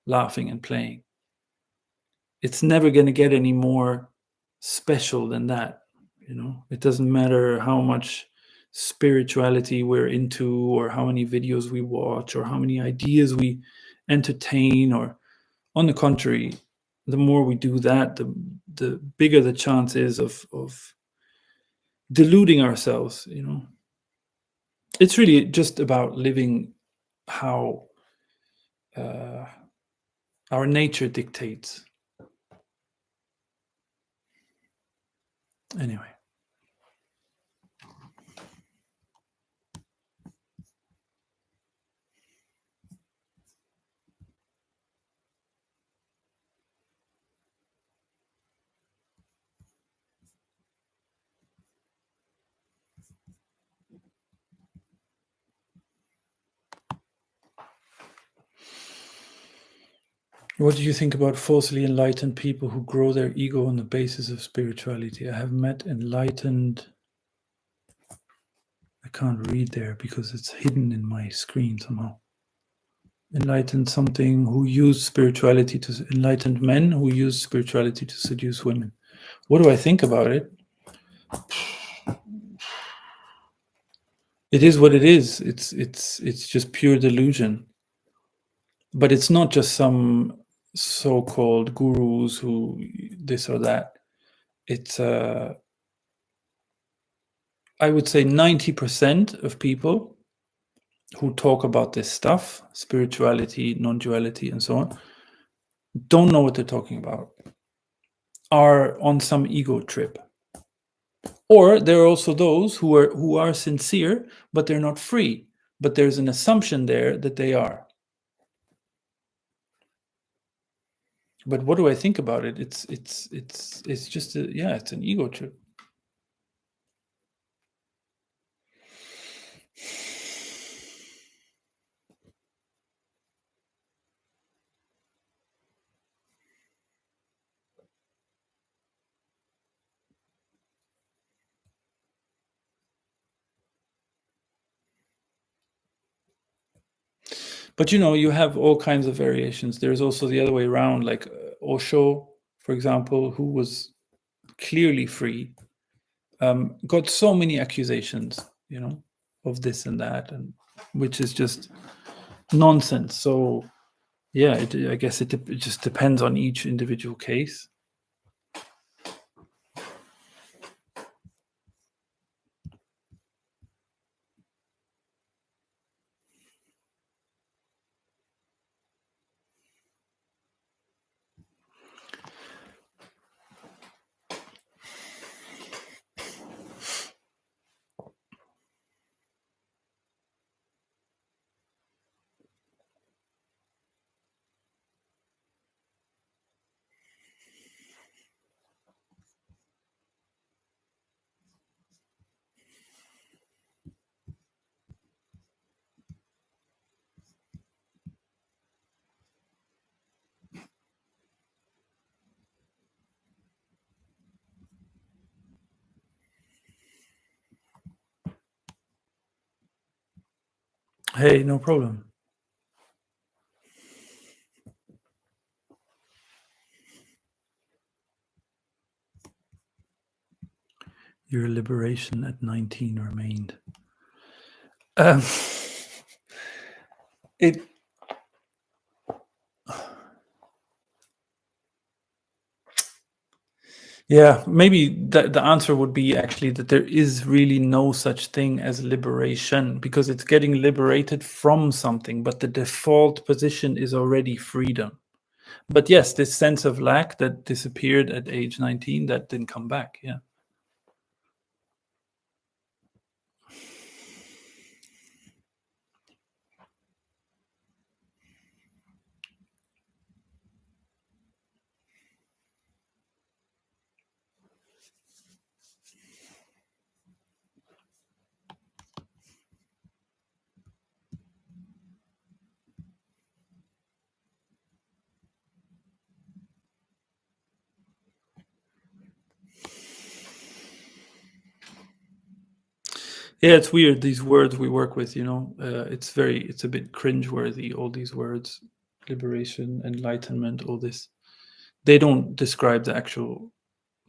laughing and playing. It's never going to get any more special than that. It doesn't matter how much spirituality we're into, or how many videos we watch, or how many ideas we entertain. Or on the contrary, the more we do that, the bigger the chance is of deluding ourselves. It's really just about living how uh, our nature dictates. Anyway, what do you think about falsely enlightened people who grow their ego on the basis of spirituality? I have met enlightened. I can't read there because it's hidden in my screen somehow. Enlightened something who use spirituality to enlightened men who use spirituality to seduce women. What do I think about it? It is what it is. It's just pure delusion. But it's not just some so-called gurus who this or that. It's I would say 90% of people who talk about this stuff, spirituality, non-duality, and so on, don't know what they're talking about, are on some ego trip. Or there are also those who are sincere, but they're not free. But there's an assumption there that they are. But what do I think about it? It's just it's an ego trip. But you have all kinds of variations. There's also the other way around, like Osho, for example, who was clearly free, got so many accusations, of this and that, and which is just nonsense. So yeah, I guess it just depends on each individual case. Hey, no problem. Your liberation at 19 remained. It Yeah, maybe the answer would be actually that there is really no such thing as liberation, because it's getting liberated from something, but the default position is already freedom. But yes, this sense of lack that disappeared at age 19, that didn't come back. Yeah. Yeah, it's weird, these words we work with, it's a bit cringeworthy, all these words, liberation, enlightenment, all this. They don't describe the actual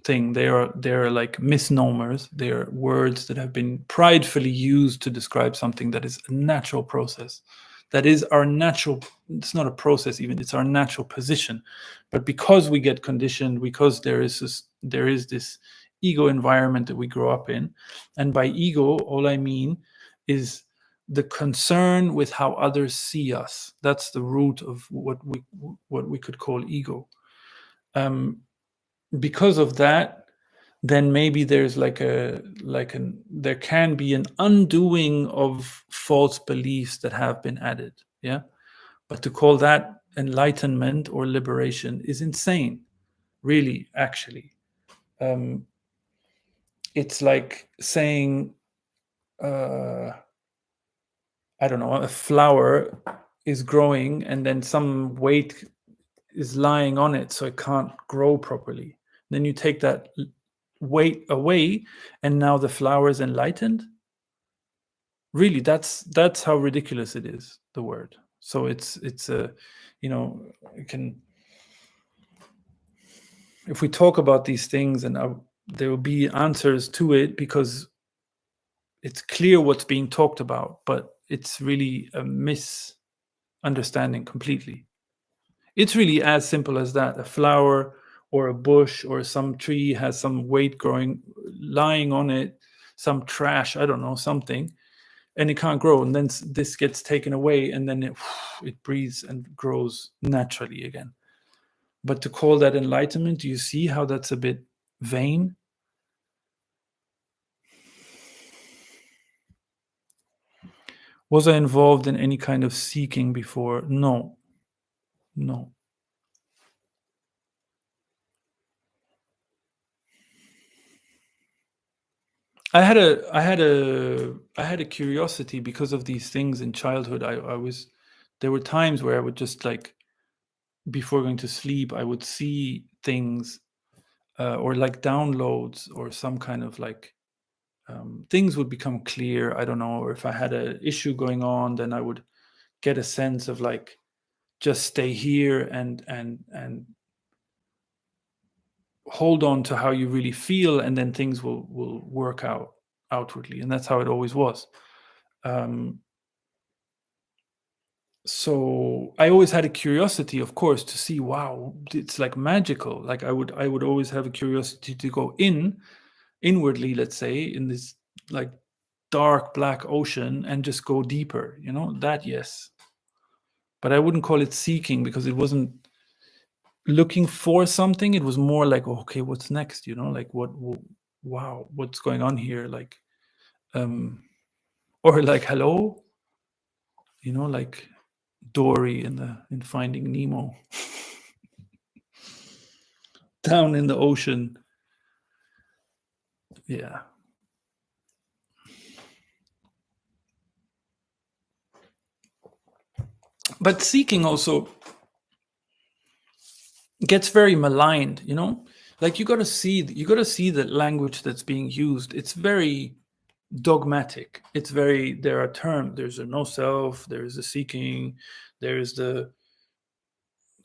thing. They are like misnomers. They are words that have been pridefully used to describe something that is a natural process. That is our natural, it's not a process even, it's our natural position. But because we get conditioned, because there is this ego environment that we grow up in, and by ego, all I mean is the concern with how others see us. That's the root of what we could call ego. Because of that, then maybe there's there can be an undoing of false beliefs that have been added. Yeah. But to call that enlightenment or liberation is insane, really. Actually, it's like saying, I don't know, a flower is growing and then some weight is lying on it so it can't grow properly. Then you take that weight away and now the flower is enlightened. Really, that's how ridiculous it is, the word. So it's a, it can, if we talk about these things, and there will be answers to it, because it's clear what's being talked about, but it's really a misunderstanding completely. It's really as simple as that. A flower or a bush or some tree has some weight growing, lying on it, some trash, I don't know, something, and it can't grow. And then this gets taken away, and then it breathes and grows naturally again. But to call that enlightenment, do you see how that's a bit vain? Was I involved in any kind of seeking before? No, no. I had a curiosity because of these things in childhood. There were times where I would just, like, before going to sleep, I would see things, or like downloads, or some kind of like, things would become clear. I don't know, or if I had an issue going on, then I would get a sense of like, just stay here and hold on to how you really feel, and then things will work out outwardly. And that's how it always was. So I always had a curiosity, of course, to see, wow, it's like magical. Like I would always have a curiosity to go inwardly, let's say, in this like dark black ocean and just go deeper, that, yes. But I wouldn't call it seeking, because it wasn't looking for something. It was more like, okay, what's next? Like wow, what's going on here? Like, or like, hello, like Dory in Finding Nemo, down in the ocean. Yeah. But seeking also gets very maligned, like you got to see the language that's being used. It's very dogmatic. It's very, there are terms, there's a no self, there's a seeking, there's the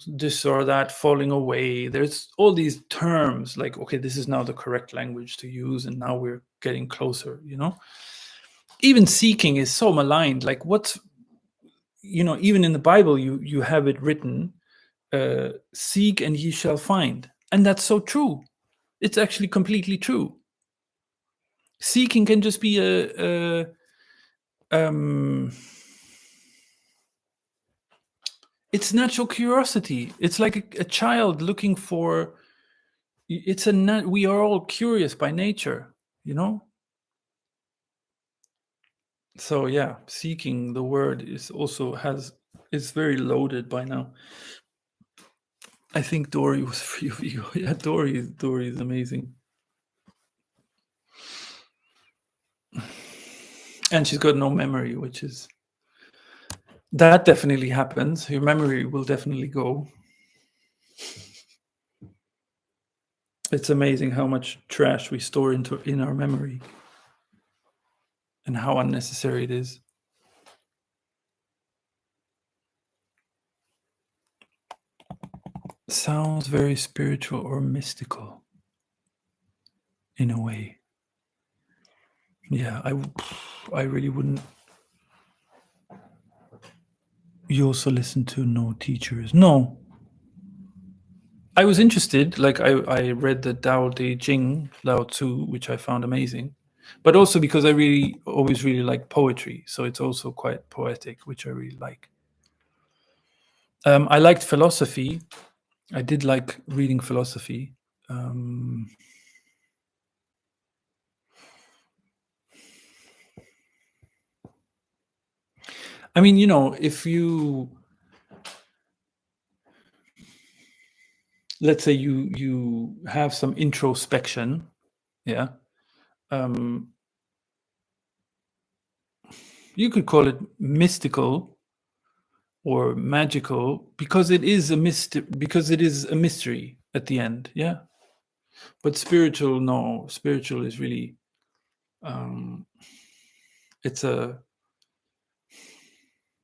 this or that falling away. There's all these terms like, okay, this is now the correct language to use, and now we're getting closer. Even seeking is so maligned. Like, what's, even in the Bible, you have it written, seek and ye shall find. And that's so true. It's actually completely true. Seeking can just be it's natural curiosity. It's like a child looking for, we are all curious by nature, So yeah, seeking, the word is very loaded by now. I think Dory was free of ego. Yeah, Dory is amazing. And she's got no memory, that definitely happens. Your memory will definitely go. It's amazing how much trash we store in our memory, and how unnecessary it is. Sounds very spiritual or mystical in a way. Yeah, I really wouldn't. You also listen to no teachers? No. I was interested, like I read the Tao Te Ching, Lao Tzu, which I found amazing, but also because I always really like poetry, so it's also quite poetic, which I really like. I liked philosophy. I did like reading philosophy. I mean, if you, let's say you have some introspection, yeah, you could call it mystical or magical, because it is a mystery at the end, yeah. But spiritual, no. Spiritual is really,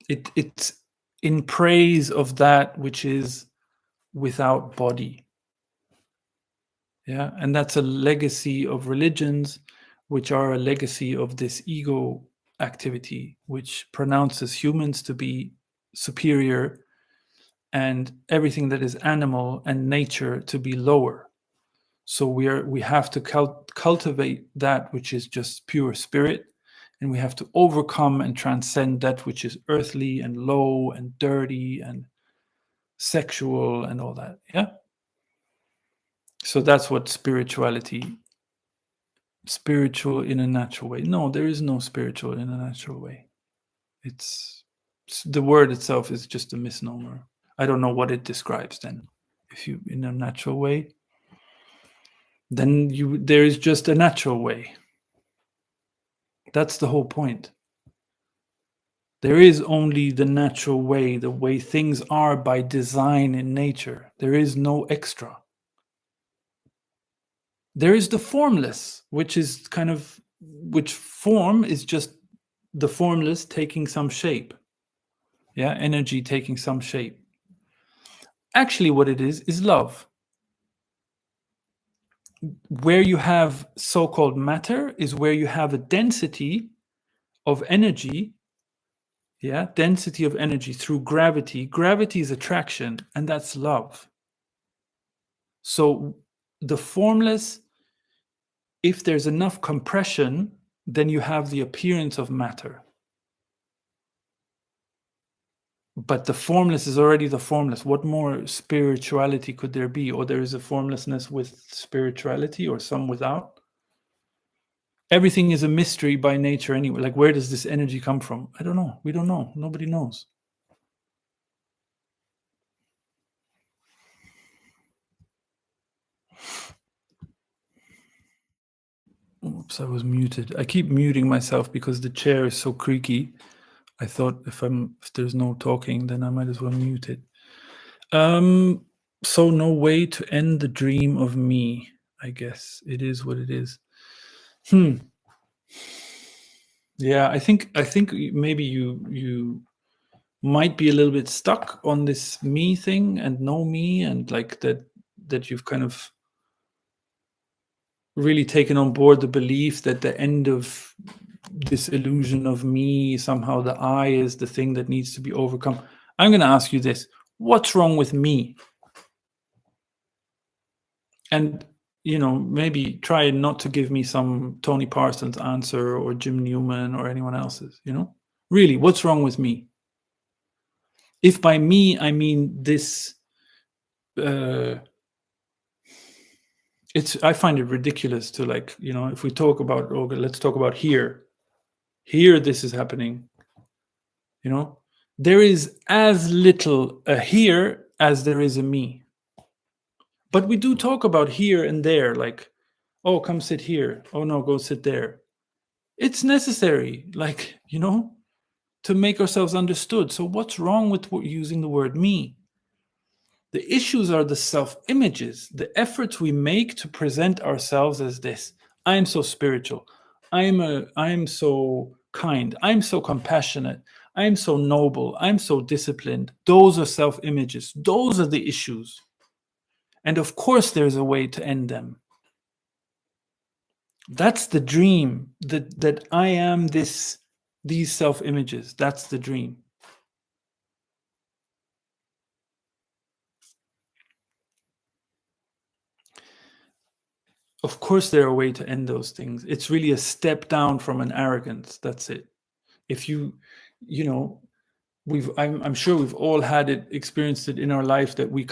it's in praise of that which is without body. Yeah, and that's a legacy of religions, which are a legacy of this ego activity, which pronounces humans to be superior and everything that is animal and nature to be lower. So we have to cultivate that which is just pure spirit, and we have to overcome and transcend that which is earthly and low and dirty and sexual and all that. Yeah. So that's what spiritual in a natural way. No, there is no spiritual in a natural way. It's the word itself is just a misnomer. I don't know what it describes then. If you in a natural way, then there is just a natural way. That's the whole point. There is only the natural way, the way things are by design in nature. There is no extra. There is the formless, which form is just the formless taking some shape. Yeah, energy taking some shape. Actually, what it is love. Where you have so-called matter is where you have a density of energy. Yeah, density of energy through gravity. Gravity is attraction, and that's love. So the formless, if there's enough compression, then you have the appearance of matter. But the formless is already the formless. What more spirituality could there be? Or there is a formlessness with spirituality, or some without? Everything is a mystery by nature anyway. Like, where does this energy come from? I don't know. We don't know. Nobody knows. Oops, I was muted. I keep muting myself because the chair is so creaky. I thought if there's no talking, then I might as well mute it. So no way to end the dream of me. I guess it is what it is. Yeah, I think maybe you might be a little bit stuck on this me thing and no me, and like that you've kind of really taken on board the belief that the end of this illusion of me, somehow the I is the thing that needs to be overcome. I'm going to ask you this: what's wrong with me? And maybe try not to give me some Tony Parsons answer or Jim Newman or anyone else's. Really, what's wrong with me? If by me I mean this, I find it ridiculous to, like, if we talk about, okay, let's talk about here this is happening. There is as little a here as there is a me. But we do talk about here and there, like, oh, come sit here. Oh no, go sit there. It's necessary, like, to make ourselves understood. So what's wrong with using the word me? The issues are the self-images, the efforts we make to present ourselves as this. I'm so spiritual. I'm so kind. I'm so compassionate. I'm so noble. I'm so disciplined. Those are self-images. Those are the issues. And of course, there's a way to end them. That's the dream, that I am these self-images. That's the dream. Of course, there are a way to end those things. It's really a step down from an arrogance. That's it. If I'm sure we've all had it, experienced it in our life, that we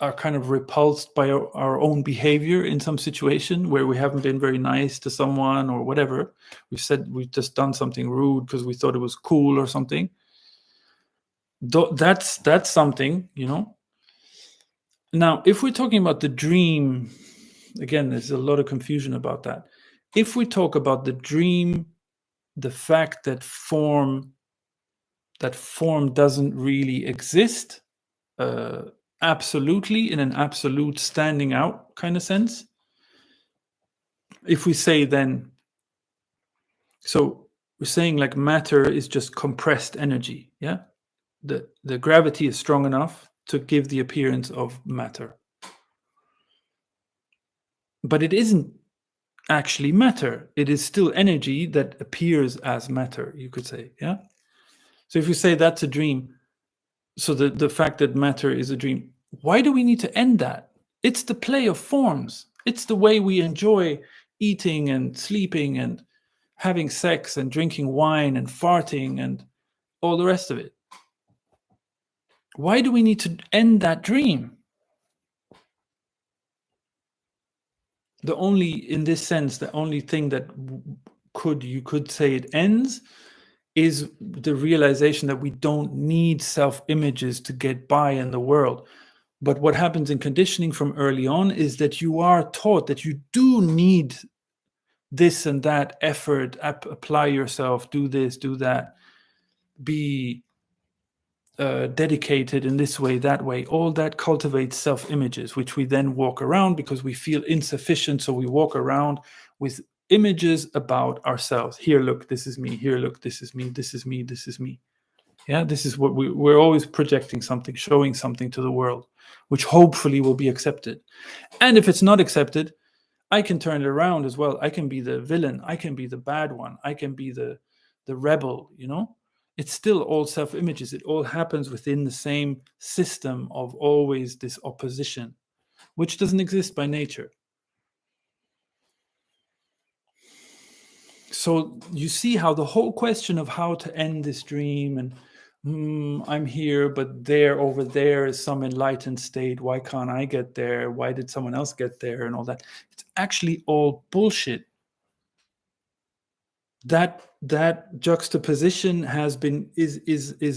are kind of repulsed by our own behavior in some situation where we haven't been very nice to someone or whatever. We've just done something rude because we thought it was cool or something. That's something, Now, if we're talking about the dream, again, there's a lot of confusion about that. If we talk about the dream, the fact that form doesn't really exist absolutely, in an absolute standing out kind of sense. If we say then, so we're saying like matter is just compressed energy, yeah? The gravity is strong enough to give the appearance of matter. But it isn't actually matter. It is still energy that appears as matter, you could say, yeah? So if you say that's a dream, so the fact that matter is a dream, why do we need to end that? It's the play of forms. It's the way we enjoy eating and sleeping and having sex and drinking wine and farting and all the rest of it. Why do we need to end that dream? In this sense, the only thing that you could say it ends is the realization that we don't need self-images to get by in the world. But what happens in conditioning from early on is that you are taught that you do need this and that effort, apply yourself, do this, do that, be dedicated in this way, that way. All that cultivates self-images, which we then walk around because we feel insufficient. So we walk around with images about ourselves. Here, look, this is me. Here, look, this is me. This is me. This is me. Yeah, this is what we're always projecting something, showing something to the world, which hopefully will be accepted. And if it's not accepted, I can turn it around as well. I can be the villain. I can be the bad one. I can be the rebel. It's still all self-images. It all happens within the same system of always this opposition, which doesn't exist by nature. So you see how the whole question of how to end this dream, and I'm here, but there, over there is some enlightened state. Why can't I get there? Why did someone else get there? And all that. It's actually all bullshit. That juxtaposition is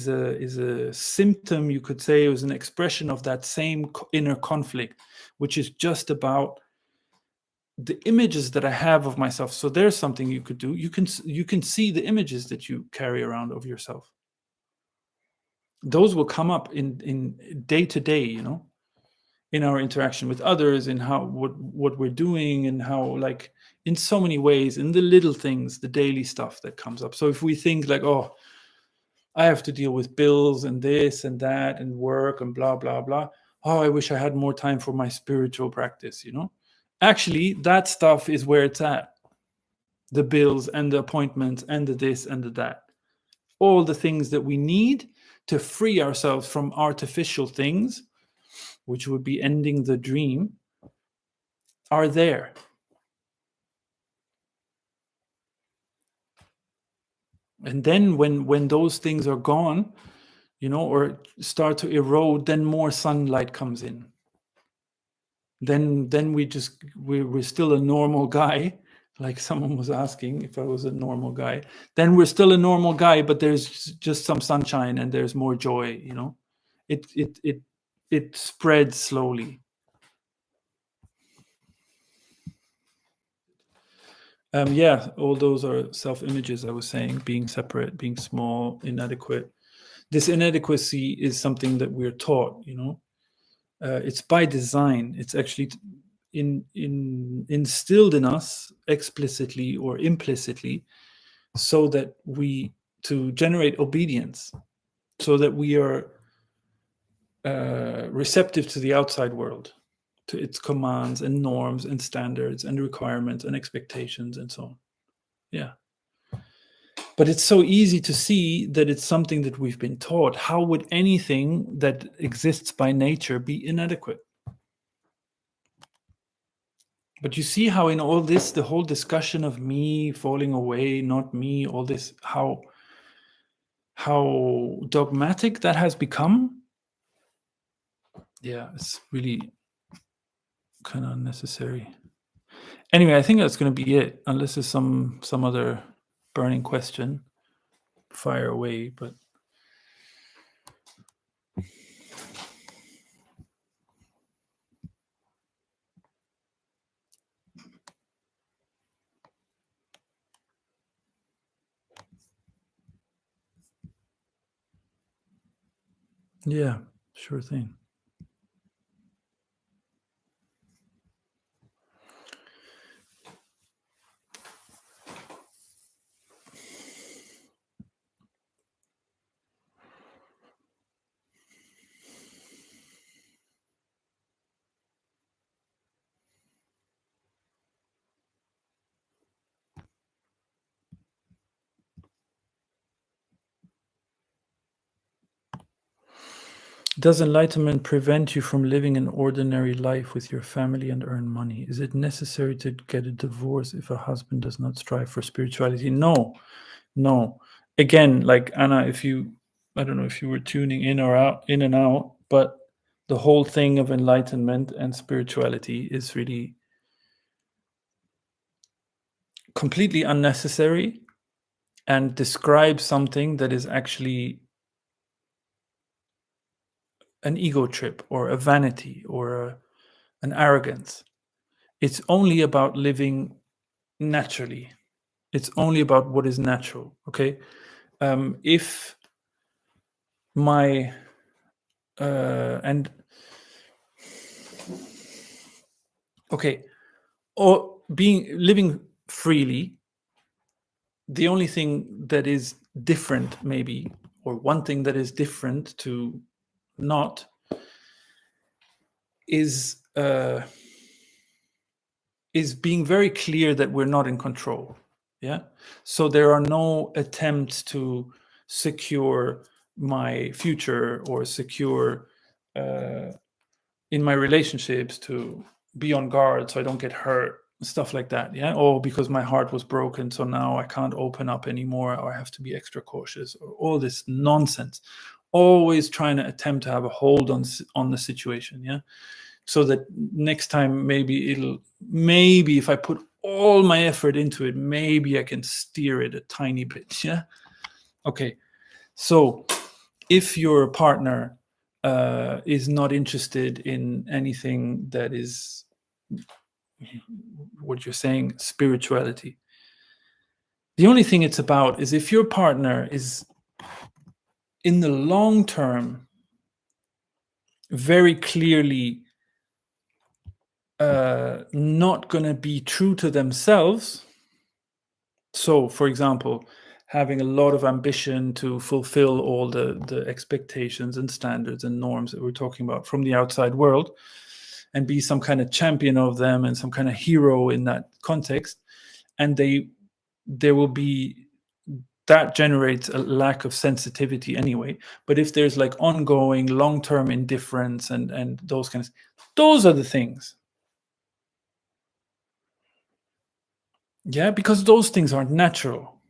a symptom, you could say. It was an expression of that same inner conflict, which is just about the images that I have of myself. So there's something you could do. You can see the images that you carry around of yourself. Those will come up in day to day, in our interaction with others, in how what we're doing, and how, like, in so many ways, in the little things, the daily stuff that comes up. So if we think like, oh, I have to deal with bills and this and that and work and blah blah blah, oh, I wish I had more time for my spiritual practice. Actually, that stuff is where it's at. The bills and the appointments and the this and the that, all the things that we need to free ourselves from artificial things, which would be ending the dream, are there. And then when those things are gone, or start to erode, then more sunlight comes in. Then we're still a normal guy. Like someone was asking if I was a normal guy. Then we're still a normal guy, but there's just some sunshine and there's more joy. It spreads slowly. Yeah, all those are self-images. I was saying, being separate, being small, inadequate. This inadequacy is something that we're taught. It's by design. It's actually instilled in us explicitly or implicitly, so that to generate obedience, so that we are receptive to the outside world, to its commands and norms and standards and requirements and expectations and so on. Yeah. But it's so easy to see that it's something that we've been taught. How would anything that exists by nature be inadequate? But you see how in all this, the whole discussion of me falling away, not me, all this, how dogmatic that has become. Yeah, it's really kind of unnecessary. Anyway, I think that's going to be it, unless there's some other burning question. Fire away. But yeah, sure thing. Does enlightenment prevent you from living an ordinary life with your family and earn money? Is it necessary to get a divorce if a husband does not strive for spirituality? No. Again, like Anna, I don't know if you were tuning in or out, in and out, but the whole thing of enlightenment and spirituality is really completely unnecessary and describes something that is actually an ego trip or a vanity or an arrogance. It's only about living naturally. It's only about what is natural. Okay. If my and okay, or living freely, the only thing that is different maybe, or one thing that is different to not, is being very clear that we're not in control. Yeah. So there are no attempts to secure my future or secure in my relationships, to be on guard so I don't get hurt, stuff like that. Yeah. Oh, because my heart was broken, so now I can't open up anymore, or I have to be extra cautious, or all this nonsense. Always trying to attempt to have a hold on the situation. Yeah. So that next time, maybe if I put all my effort into it, maybe I can steer it a tiny bit. Yeah. Okay. So if your partner is not interested in anything that is what you're saying, spirituality, the only thing it's about is if your partner is in the long term very clearly not going to be true to themselves. So, for example, having a lot of ambition to fulfill all the expectations and standards and norms that we're talking about from the outside world, and be some kind of champion of them and some kind of hero in that context. And there will be, that generates a lack of sensitivity anyway. But if there's like ongoing long-term indifference and those kinds, those are the things. Yeah, because those things aren't natural.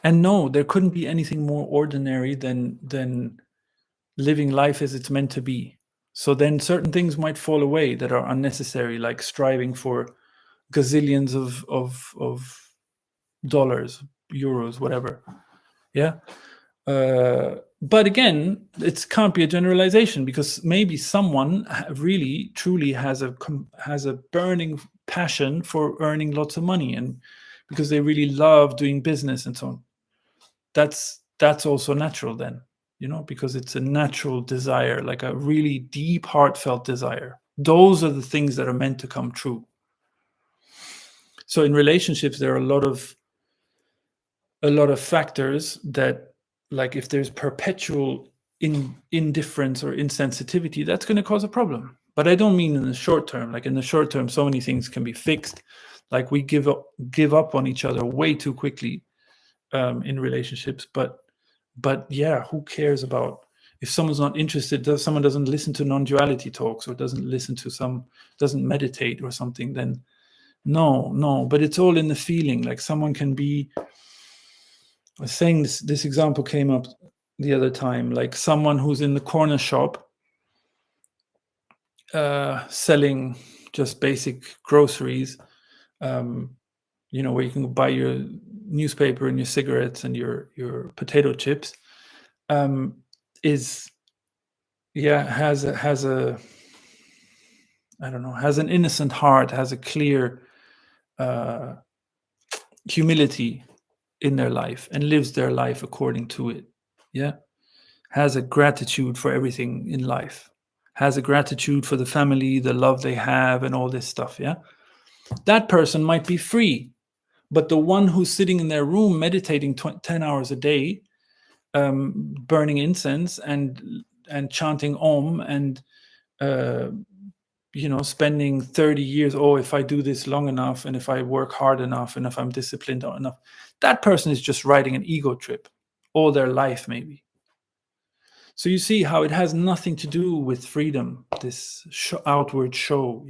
And no, there couldn't be anything more ordinary than living life as it's meant to be. So then certain things might fall away that are unnecessary, like striving for gazillions of dollars, euros, whatever. Yeah. But again, it can't be a generalization, because maybe someone really truly has a burning passion for earning lots of money, and because they really love doing business and so on. That's also natural then, because it's a natural desire, like a really deep, heartfelt desire. Those are the things that are meant to come true. So in relationships, there are a lot of factors that, like, if there's perpetual indifference or insensitivity, that's going to cause a problem. But I don't mean in the short term. Like, in the short term, so many things can be fixed. Like, we give up on each other way too quickly in relationships. But yeah, who cares about if someone's not interested? Someone doesn't listen to non-duality talks, or doesn't meditate or something, then no. But it's all in the feeling. Like, someone can be, I was saying, this example came up the other time, like someone who's in the corner shop selling just basic groceries, where you can buy your newspaper and your cigarettes and your potato chips, has an innocent heart, has a clear humility in their life, and lives their life according to it. Yeah. Has a gratitude for everything in life, has a gratitude for the family, the love they have, and all this stuff. Yeah. That person might be free, but the one who's sitting in their room meditating 10 hours a day, burning incense and chanting Om, and spending 30 years, if I do this long enough, and if I work hard enough, and if I'm disciplined enough, that person is just riding an ego trip all their life, maybe. So you see how it has nothing to do with freedom, this outward show,